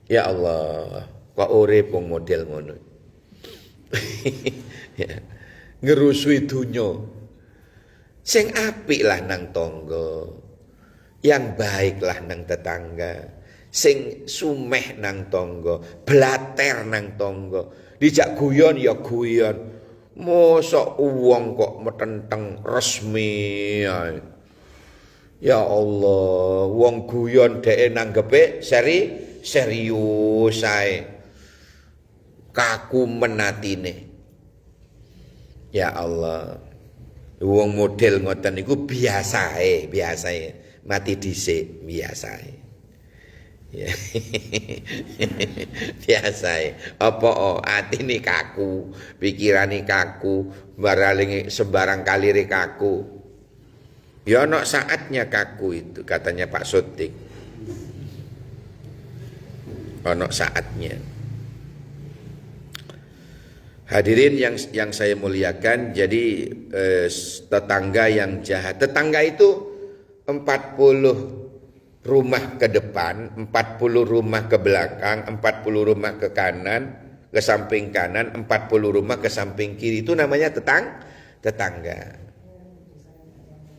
Ya Allah, kok urip wong model ngono. Ya. Ngerusui dunya. Sing apik lah nang tangga. Yang baik lah nang tetangga. Sing sumeh nang tangga, blater nang tangga. Dijak guyon ya guyon. Mosok wong kok metenteng resmi ae. Ya Allah, wong guyon dhek nanggepe serius ae. Kaku menatine. Ya Allah. Wong model ngoten niku biasae, mati dhisik biasae. Ya. Biasa ya. Apa atine kaku, pikirane kaku, baraling sembarang kalire kaku. Ya ono saatnya kaku itu katanya Pak Sotik. Ono saatnya. Hadirin yang saya muliakan, jadi tetangga yang jahat. Tetangga itu 40 rumah ke depan, 40 rumah ke belakang, 40 rumah ke kanan, ke samping kanan, 40 rumah ke samping kiri. Itu namanya tetangga.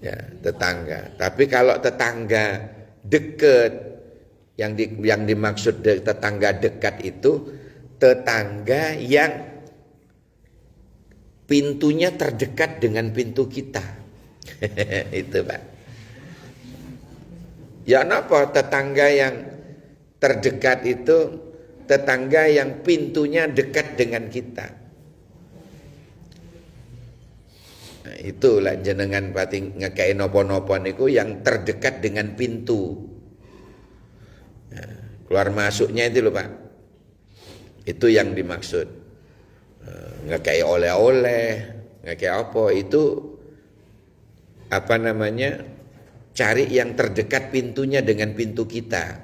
Ya, tetangga. Tapi kalau tetangga dekat, yang dimaksud tetangga dekat itu tetangga yang pintunya terdekat dengan pintu kita. Itu Pak. Ya kenapa tetangga yang terdekat itu tetangga yang pintunya dekat dengan kita. Nah, itulah jenengan pati ngekei nopo-nopo niku yang terdekat dengan pintu. Nah, keluar masuknya itu loh Pak. Itu yang dimaksud. Ngekei oleh-oleh, ngekei apa itu apa namanya? Cari yang terdekat pintunya dengan pintu kita.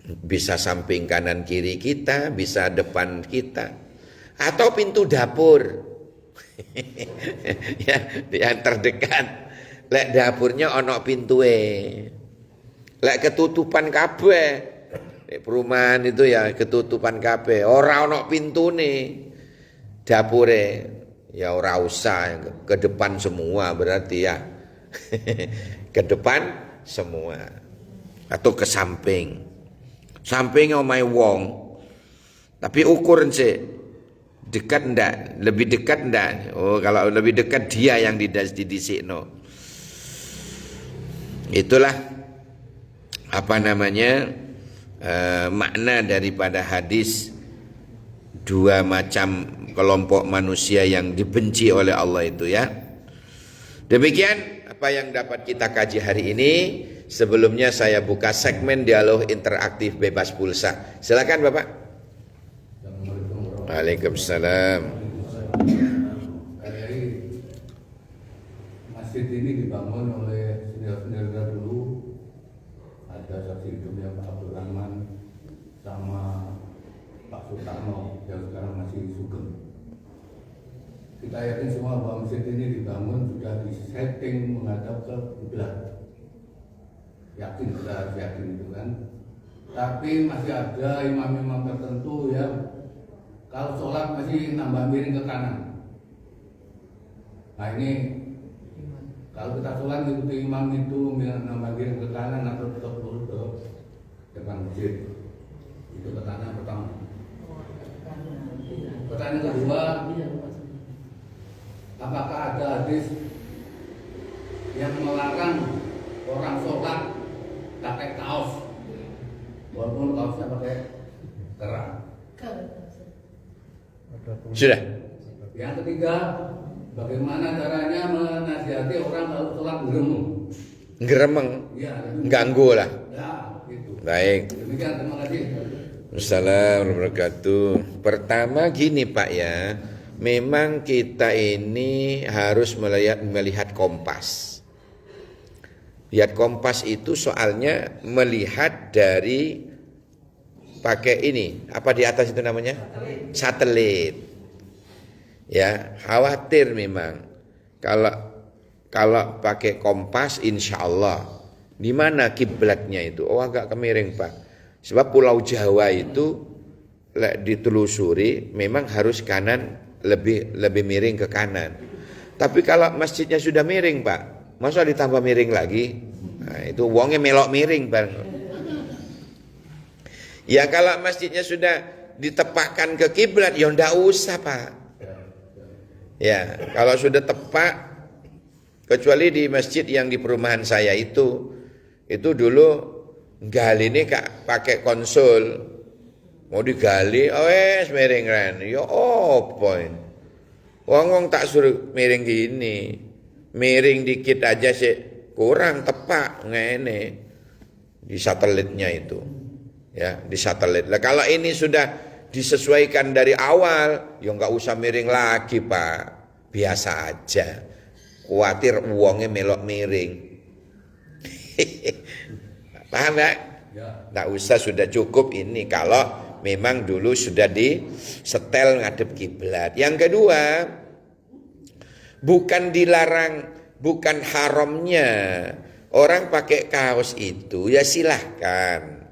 Bisa samping kanan kiri kita, bisa depan kita, atau pintu dapur. Ya, yang terdekat. Lek dapurnya ono pintue. Lek ketutupan kabeh. Perumahan itu ya ketutupan kabeh. Ora ono pintune. Dapure ya ora usah ke depan semua berarti ya. Ke depan semua atau ke samping. Samping omahe wong. Tapi ukur sih. Dekat ndak? Lebih dekat ndak? Oh, kalau lebih dekat dia yang didisikno. Itulah apa namanya? Makna daripada hadis dua macam kelompok manusia yang dibenci oleh Allah itu ya. Demikian apa yang dapat kita kaji hari ini. Sebelumnya saya buka segmen dialog interaktif bebas pulsa. Silakan Bapak. Waalaikumsalam. Masjid ini dibangun oleh senior-senior dulu. Ada saksi hidupnya Pak Abdul Rahman sama Pak Sutarno yang sekarang masih sugeng. Kita yakin semua bahwa masjid ini dibangun sudah disetting menghadap ke kiblat. Yakin, kita harus yakin itu kan. Tapi masih ada imam-imam tertentu yang kalau sholat masih nambah miring ke kanan. Nah ini kalau kita sholat ikuti imam itu nambah miring ke kanan atau tetap lurus ke depan masjid. Itu pertanyaan pertama. Pertanyaan kedua, apakah ada hadis yang melarang orang sholat pakai kaos, walaupun kaosnya pakai kerah? Sudah. Yang ketiga, bagaimana caranya menasihati orang kalau sholat Geremeng. Ya, Ganggu lah. ya, gitu. Baik. Demikian, terima kasih. Assalamualaikum warahmatullahi wabarakatuh. Pertama gini Pak ya, memang kita ini harus melihat kompas. Lihat kompas itu soalnya melihat dari pakai ini, apa di atas itu namanya? Satelit. Ya, khawatir memang. Kalau pakai kompas insya Allah di mana kiblatnya itu? Oh agak kemiring Pak. Sebab Pulau Jawa itu ditelusuri memang harus kanan, lebih miring ke kanan. Tapi kalau masjidnya sudah miring Pak, masa ditambah miring lagi? Nah, itu wongnya melok miring Bang. Ya kalau masjidnya sudah ditepakkan ke kiblat, ya ndak usah Pak. Ya kalau sudah tepak, kecuali di masjid yang di perumahan saya itu dulu gali ini Kak pakai konsul, mau digali, wes miring ran, ya poin. Wong tak suruh miring gini, miring dikit aja sih kurang tepak ngene. di satelitnya itu. Ya, di satelit. Lah kalau ini sudah disesuaikan dari awal, ya nggak usah miring lagi, Pak. Biasa aja. Kuatir uangnya melok miring. Paham ya? Nggak usah, sudah cukup ini kalau memang dulu sudah disetel ngadep kiblat. Yang kedua, bukan dilarang, bukan haramnya orang pakai kaos itu, ya silahkan.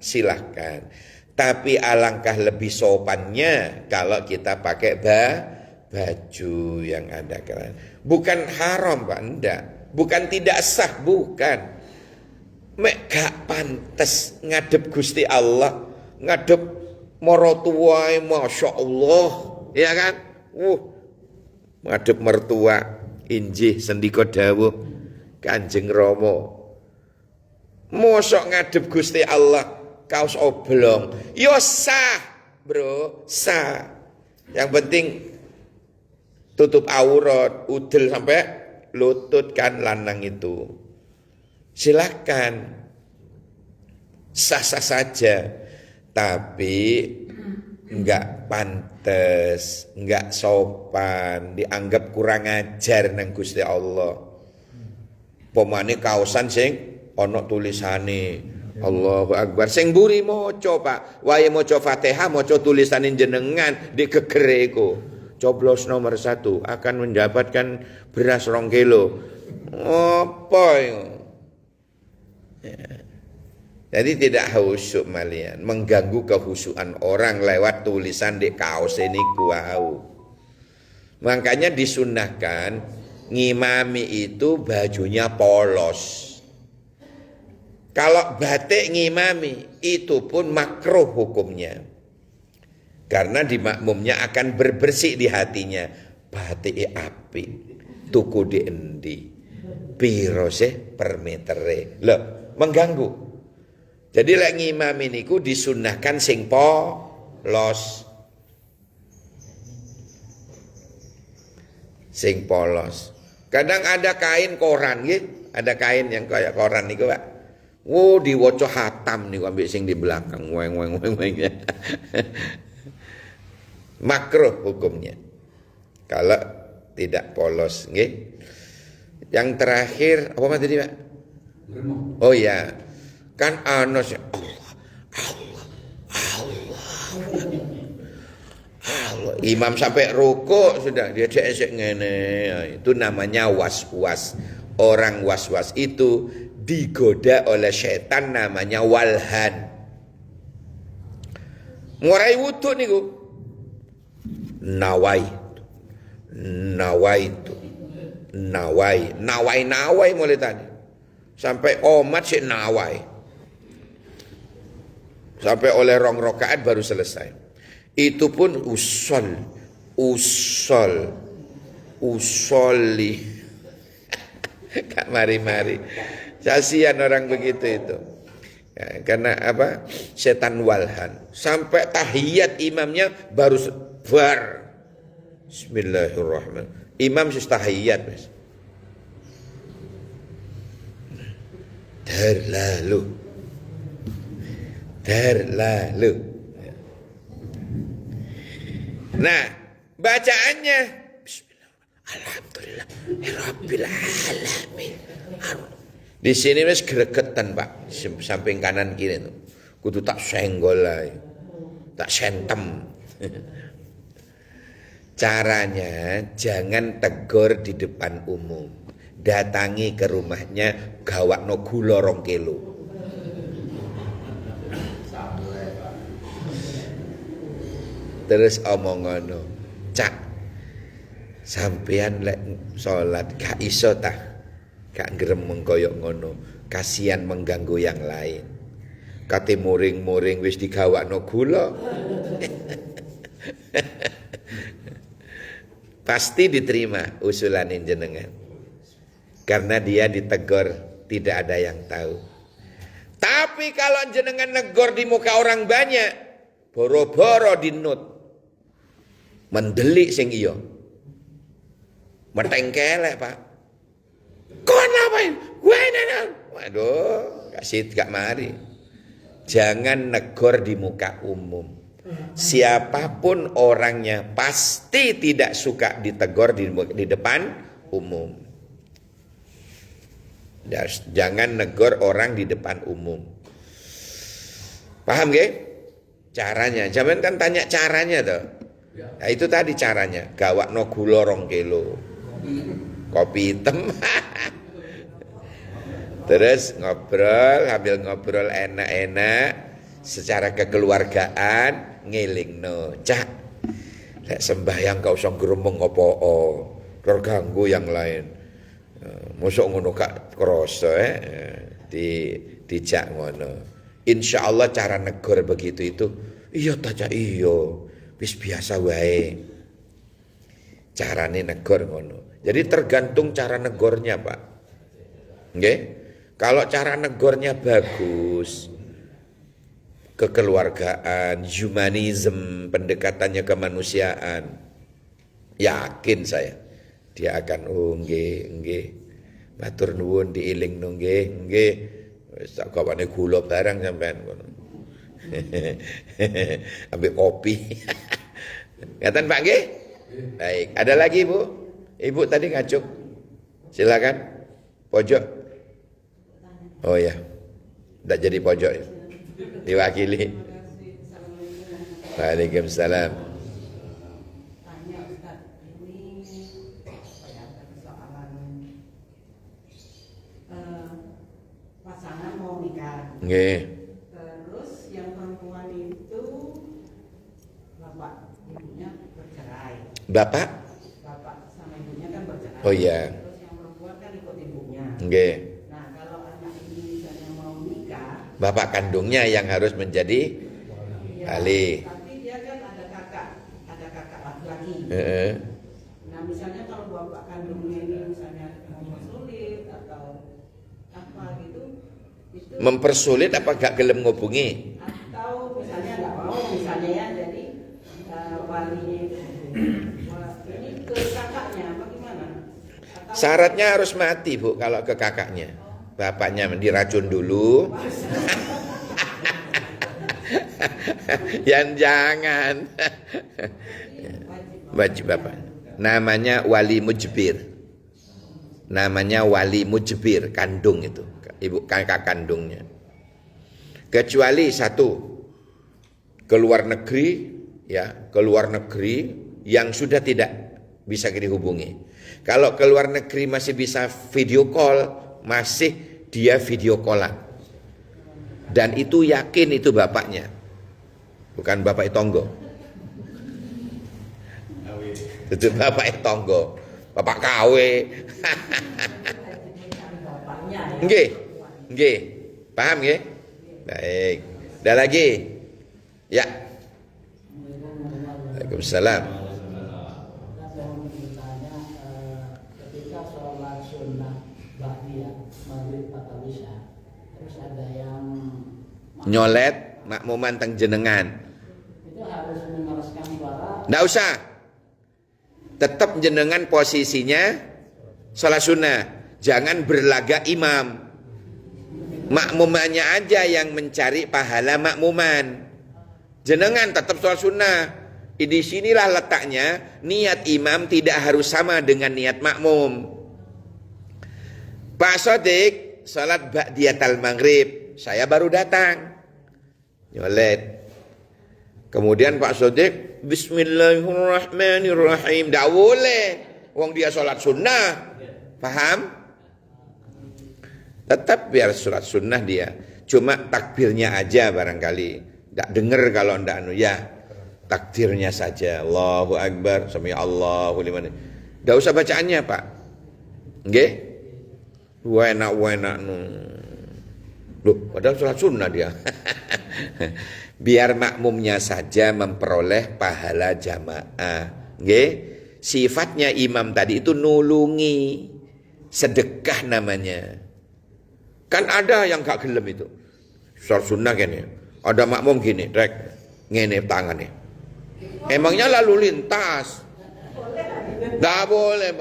Tapi alangkah lebih sopannya kalau kita pakai baju yang ada keren. Bukan haram, Pak, enggak. Bukan tidak sah, bukan. Mek gak pantes ngadep Gusti Allah, ngadep marotuai, masya Allah, ya kan? Ngadep mertua, injih sendika dawuh Kanjeng Rama. Mosok ngadep Gusti Allah kaos oblong, yo sah, bro, sah. Yang penting tutup aurat, udel sampai lutut kan lanang itu. Silakan, sah-sah saja, tapi enggak pantes, enggak sopan, dianggap kurang ajar nang Gusti Allah. Pomane kaosan sing ana tulisane Allahu Akbar, sing mburi maca, Pak. Wae maca Fatihah, maca tulisane jenengan di gegere iku. Coblos nomor 1 akan mendapatkan beras 2 kilo. Apa itu? Jadi tidak khusyuk malian, mengganggu kehusukan orang lewat tulisan di kaos ini kuau. Makanya disunahkan ngimami itu bajunya polos. Kalau batik ngimami itu pun makruh hukumnya. Karena di makmumnya akan berbersih di hatinya. Batik api, tuku di endi, piro sih per metere. Loh, mengganggu. Jadi lek ngimami niku disunahkan sing polos. Sing polos. Kadang ada kain koran nggih, ada kain yang kayak koran niku, Pak. Diwaca hatam niku ambek sing di belakang. Weng. Makruh hukumnya. Kalau tidak polos, nggih. Yang terakhir apa tadi, Pak? Oh ya. Kan ana Allah. Imam sampai rukuk sudah dia cek ngene. Itu namanya was-was. Orang was-was itu digoda oleh setan, namanya walhan. Ngurai wudu niku. Nawai mulai tadi. Sampai omat sih nawai. Sampai oleh 2 rakaat baru selesai. Itu pun usoli. Kak mari-mari. Kasihan orang begitu itu. Ya, karena apa? Setan walhan. Sampai tahiyat imamnya baru bar. Bismillahirrahmanirrahim. Imam sus tahiyat, Mas. Terlalu. Nah, bacaannya Bismillahirrahmanirrahim. Alhamdulillah alamin. Di sini wis gregetan, Pak. Samping kanan kiri tuh. Kudu tak senggol ae. Tak sentem. Caranya jangan tegur di depan umum. Datangi ke rumahnya, gawakno gula 2 kilo. Terus omong ngono, Cak, sampean lek salat gak iso tah, gak gremeng koyok ngono, kasihan mengganggu yang lain. Kate muring-muring wis digawakno gula. Pasti diterima usulan jenengan. Karena dia ditegur tidak ada yang tahu. Tapi kalau jenengan negor di muka orang banyak, boro-boro dinut. Mendelik sing iya. Metengkelek, Pak. Kau ngapain? Gue nenek. Waduh, gak mari. Jangan negor di muka umum. Siapapun orangnya pasti tidak suka ditegur di depan umum. Jangan negor orang di depan umum. Paham gak? Caranya. Jangan kan tanya caranya tuh. Nah, itu tadi caranya. Gawakno gula 2 kilo. Kopi hitam. Terus ngobrol, sambil ngobrol enak-enak. Secara kekeluargaan ngelingno, cak, lek sembahyang kau usah gremeng apa-apa, terganggu yang lain. Mosok ngono gak krasa dijak ngono. Insyaallah cara negor begitu itu, iya ta cak iya, wis biasa wae. Carane negor ngono. Jadi tergantung cara negornya, Pak. Nggih? Kalau cara negornya bagus, kekeluargaan, humanism, pendekatannya kemanusiaan, yakin saya dia akan nggih, matur nuwun diiling nggih, wis tak gawane gula barang sampean ngono. Ambil kopi. Ngaten Pak nggih? Baik, ada lagi Bu? Ibu tadi ngacuk. Silakan. Pojok. Oh ya. Enggak jadi pojok ya. Diwakili. Waalaikumsalam. Tanya Ustaz, ini ada persoalan pasangan mau nikah. Nggih. Terus yang perempuan itu bapak ibunya bercerai. Bapak? Bapak sama ibunya kan bercerai. Oh iya. Terus yang perempuan kan ikut ibunya. Nggih. Nah, kalau anak ini misalnya mau nikah, Bapak kandungnya yang harus menjadi ya, ahli. tapi dia kan ada kakak laki-laki. Heeh. Nah, misalnya kalau bapak kandungnya ini misalnya mempersulit atau apa gitu, itu Mempersulit apa gak gelem ngubungi? atau misalnya nggak mau misalnya ya, jadi walinya itu ini ke kakaknya apa gimana? Atau Syaratnya harus mati Bu kalau ke kakaknya. Bapaknya diracun dulu. Yang jangan. Wajib bapak. Namanya wali mujbir. Namanya wali mujbir, kandung itu. Ibu kakak kandungnya. Kecuali satu, keluar negeri, ya, keluar negeri yang sudah tidak bisa dihubungi. Kalau keluar negeri masih bisa video call, masih dia video callan. Dan itu yakin itu bapaknya. Bukan bapak tonggo. Itu bapak tonggo. Bapak KW. bapaknya ya. Nggih. Nggih. Paham nggih? Baik. Ada lagi? Ya. Waalaikumsalam. Saya mau bertanya, ketika sholat sunnah ba'diyah maghrib atau isya, terus ada yang Nyolet makmuman teng jenengan. itu harus mengeraskan suara. Nggak usah. Tetap jenengan posisinya sholat sunnah. Jangan berlaga imam. Makmumannya aja yang mencari pahala makmuman. Jenengan tetap sholat sunnah. Di sinilah letaknya, niat imam tidak harus sama dengan niat makmum. Pak Sodik sholat ba'diyatal maghrib, saya baru datang. Nyolet. Kemudian Pak Sodik Bismillahirrahmanirrahim. Tidak boleh. Wong dia sholat sunnah. Paham? Tetap biar sholat sunnah dia. Cuma takbirnya aja barangkali. Tidak dengar kalau tidak anu ya. Takdirnya saja. Allahu Akbar. Sami Allahu liman. Tidak usah bacaannya Pak. Nggih? Enak. Loh, padahal sholat sunnah dia. Biar makmumnya saja memperoleh pahala jamaah. Nggih? Sifatnya imam tadi itu nulungi. Sedekah namanya. Kan ada yang gak gelem itu. Sholat sunnah gini. Ada makmum gini, rek ngene tangannya. Emangnya lalu lintas. Nggak boleh,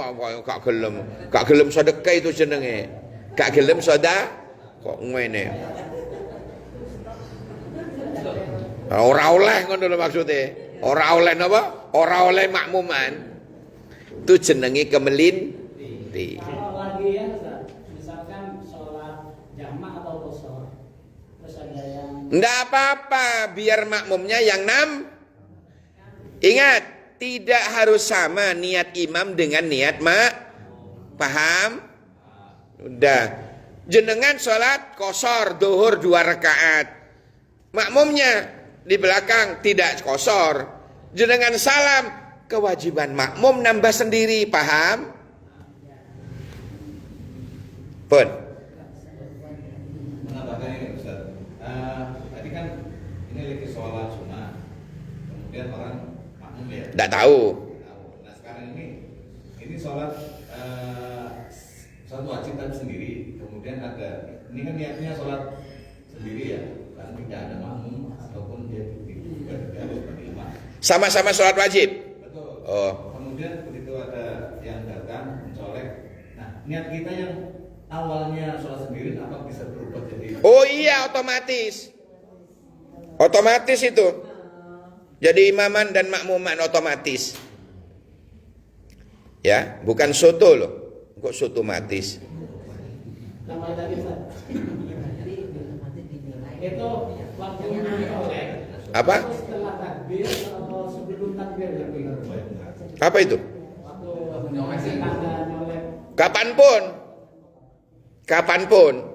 gak gelem. Gak gelem sedekah itu jenenge. Gak gelem sedekah kok ngene. Ora oleh ngono lho maksude. Ora oleh napa? Ora oleh makmuman. Itu jenenge kemelinti. Kalau lagi ya Ustaz, misalkan sholat jamak atau qashar, terus ada yang Nggak apa-apa, biar makmumnya yang Ingat, tidak harus sama niat imam dengan niat Paham? Udah. Jenengan sholat qashar duhur 2 rakaat. Makmumnya di belakang tidak qashar. Jenengan salam, kewajiban makmum nambah sendiri, paham? Pun. Menambahkan ini Ustaz. Tadi kan ini lagi sholat sunnah. Kemudian orang makmum ya. Tidak tahu. Nah sekarang ini sholat wajib tapi sendiri. Kemudian ini kan niatnya sholat sendiri ya, kan tidak ada makmum ataupun dia tidak harus berimam. Sama-sama sholat wajib. Betul. Oh. Kemudian begitu ada yang datang mencolek, nah niat kita yang awalnya sholat sendiri apa bisa berubah jadi? Oh iya, otomatis. Otomatis itu. Jadi imaman dan makmuman otomatis. Ya, bukan soto loh. Kok sotomatis? tambah tadi Ustaz. Itu waktu mencolek. Apa? Setelah takbir atau sebelum takbir ya benar. Apa itu? Waktu tanda nyolek. Kapanpun.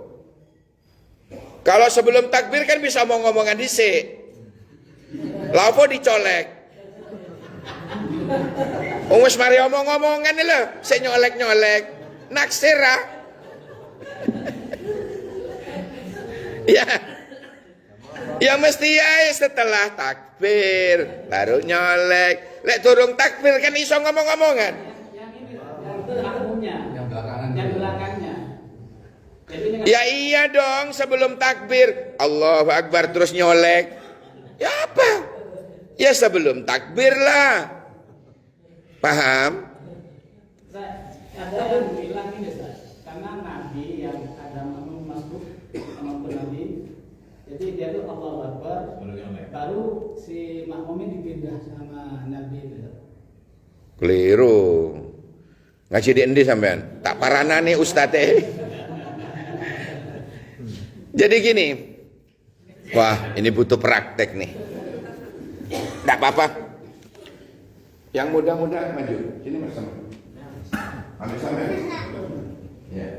Kalau sebelum takbir kan bisa ngomong-ngomongan dhisik. Lha apa dicolek? Wis mari omong-omongan lho, sik nyolek-nyolek. Naksir ah. Ya. Ya mesti ya setelah takbir baru nyolek. Lek durung takbir kan iso ngomong-ngomongan. Yang ini makmumnya. Yang belakangan. Yang belakangnya. Jadi ini Ya iya dong, sebelum takbir Allahu Akbar terus nyolek. Ya apa? Ya sebelum takbir lah. Paham? ada yang bilang ini Ustaz, karena Nabi yang ada makmum masuk sama Nabi, jadi dia tuh Allahu Akbar, baru si makmumnya dipindah sama Nabi itu. Keliru. Ngaji di endi sampean? Tak paranane ustadz. Jadi gini. Wah, ini butuh praktek nih. Enggak apa-apa. Yang muda-muda maju. Sini bersama. Ambil sampean. Ya.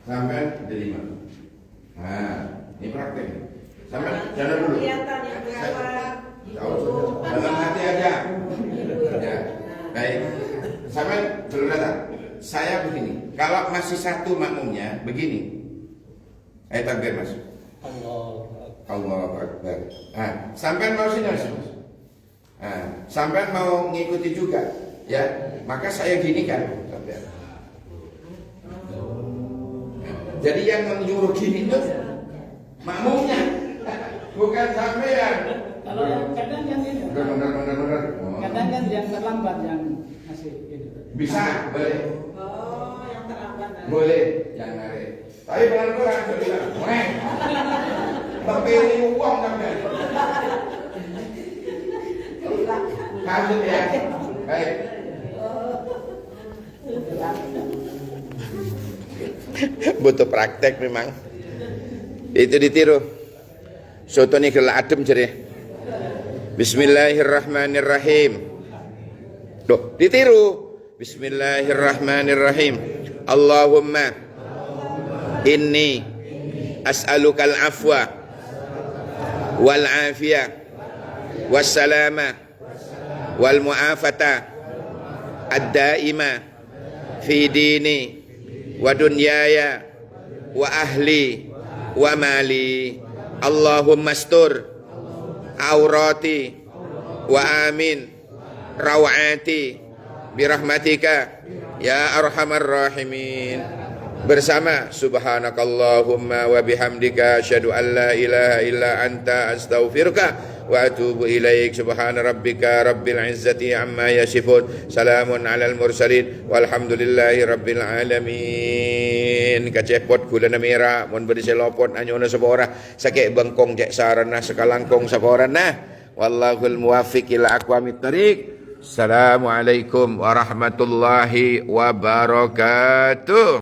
Sampean terima. Nah, ini praktek. Sampean jalan dulu. Kelihatan yang jawab. Tahu dalam hati aja. Ya. Baik. Sampean belum datang. Saya begini. Kalau masih satu makmumnya begini. Ayo takbir Mas. Allahu Akbar. Ah, sampean mau sini Mas. Ah, sampean mau ngikuti juga, ya. Maka saya gini kan, sampean. Jadi yang menyuruh gini itu makmumnya, bukan sampean. Kalau yang kadang kan ini, Benar. kadang kan yang terlambat yang masih itu. Bisa, boleh. Oh, yang terlambat. Boleh, yang narik. Tapi pelan-pelan saya bilang, "Weh. Tapi ini uang sampean." Lanjut ya. Baik. Butuh praktek memang. Itu ditiru. Soto ini kela adem jadi. Bismillahirrahmanirrahim. Loh, ditiru. Bismillahirrahmanirrahim. Allahumma inni as'alukal afwa wal afiyah wassalama wal mu'afata ad-daima fi dini wa dunyaya wa ahli wa mali. Allahumma astur aurati wa amin rawati birahmatika ya arhamar rahimin. Bersama subhanakallahumma wa bihamdika asyhadu an la ilaha illa anta astaghfiruka wa atubu ilaik. Subhana rabbika rabbil izzati amma yasifun. Salamun alal mursalin walhamdulillahi rabbil alamin. Amin. Kacepot gula na mira. Mun beri selopot anyo na sabora. Sakit bengkong cek sarana sekalangkong saborana. Wallahul muwafiq ila aqwamit thariq. Assalamualaikum warahmatullahi wabarakatuh.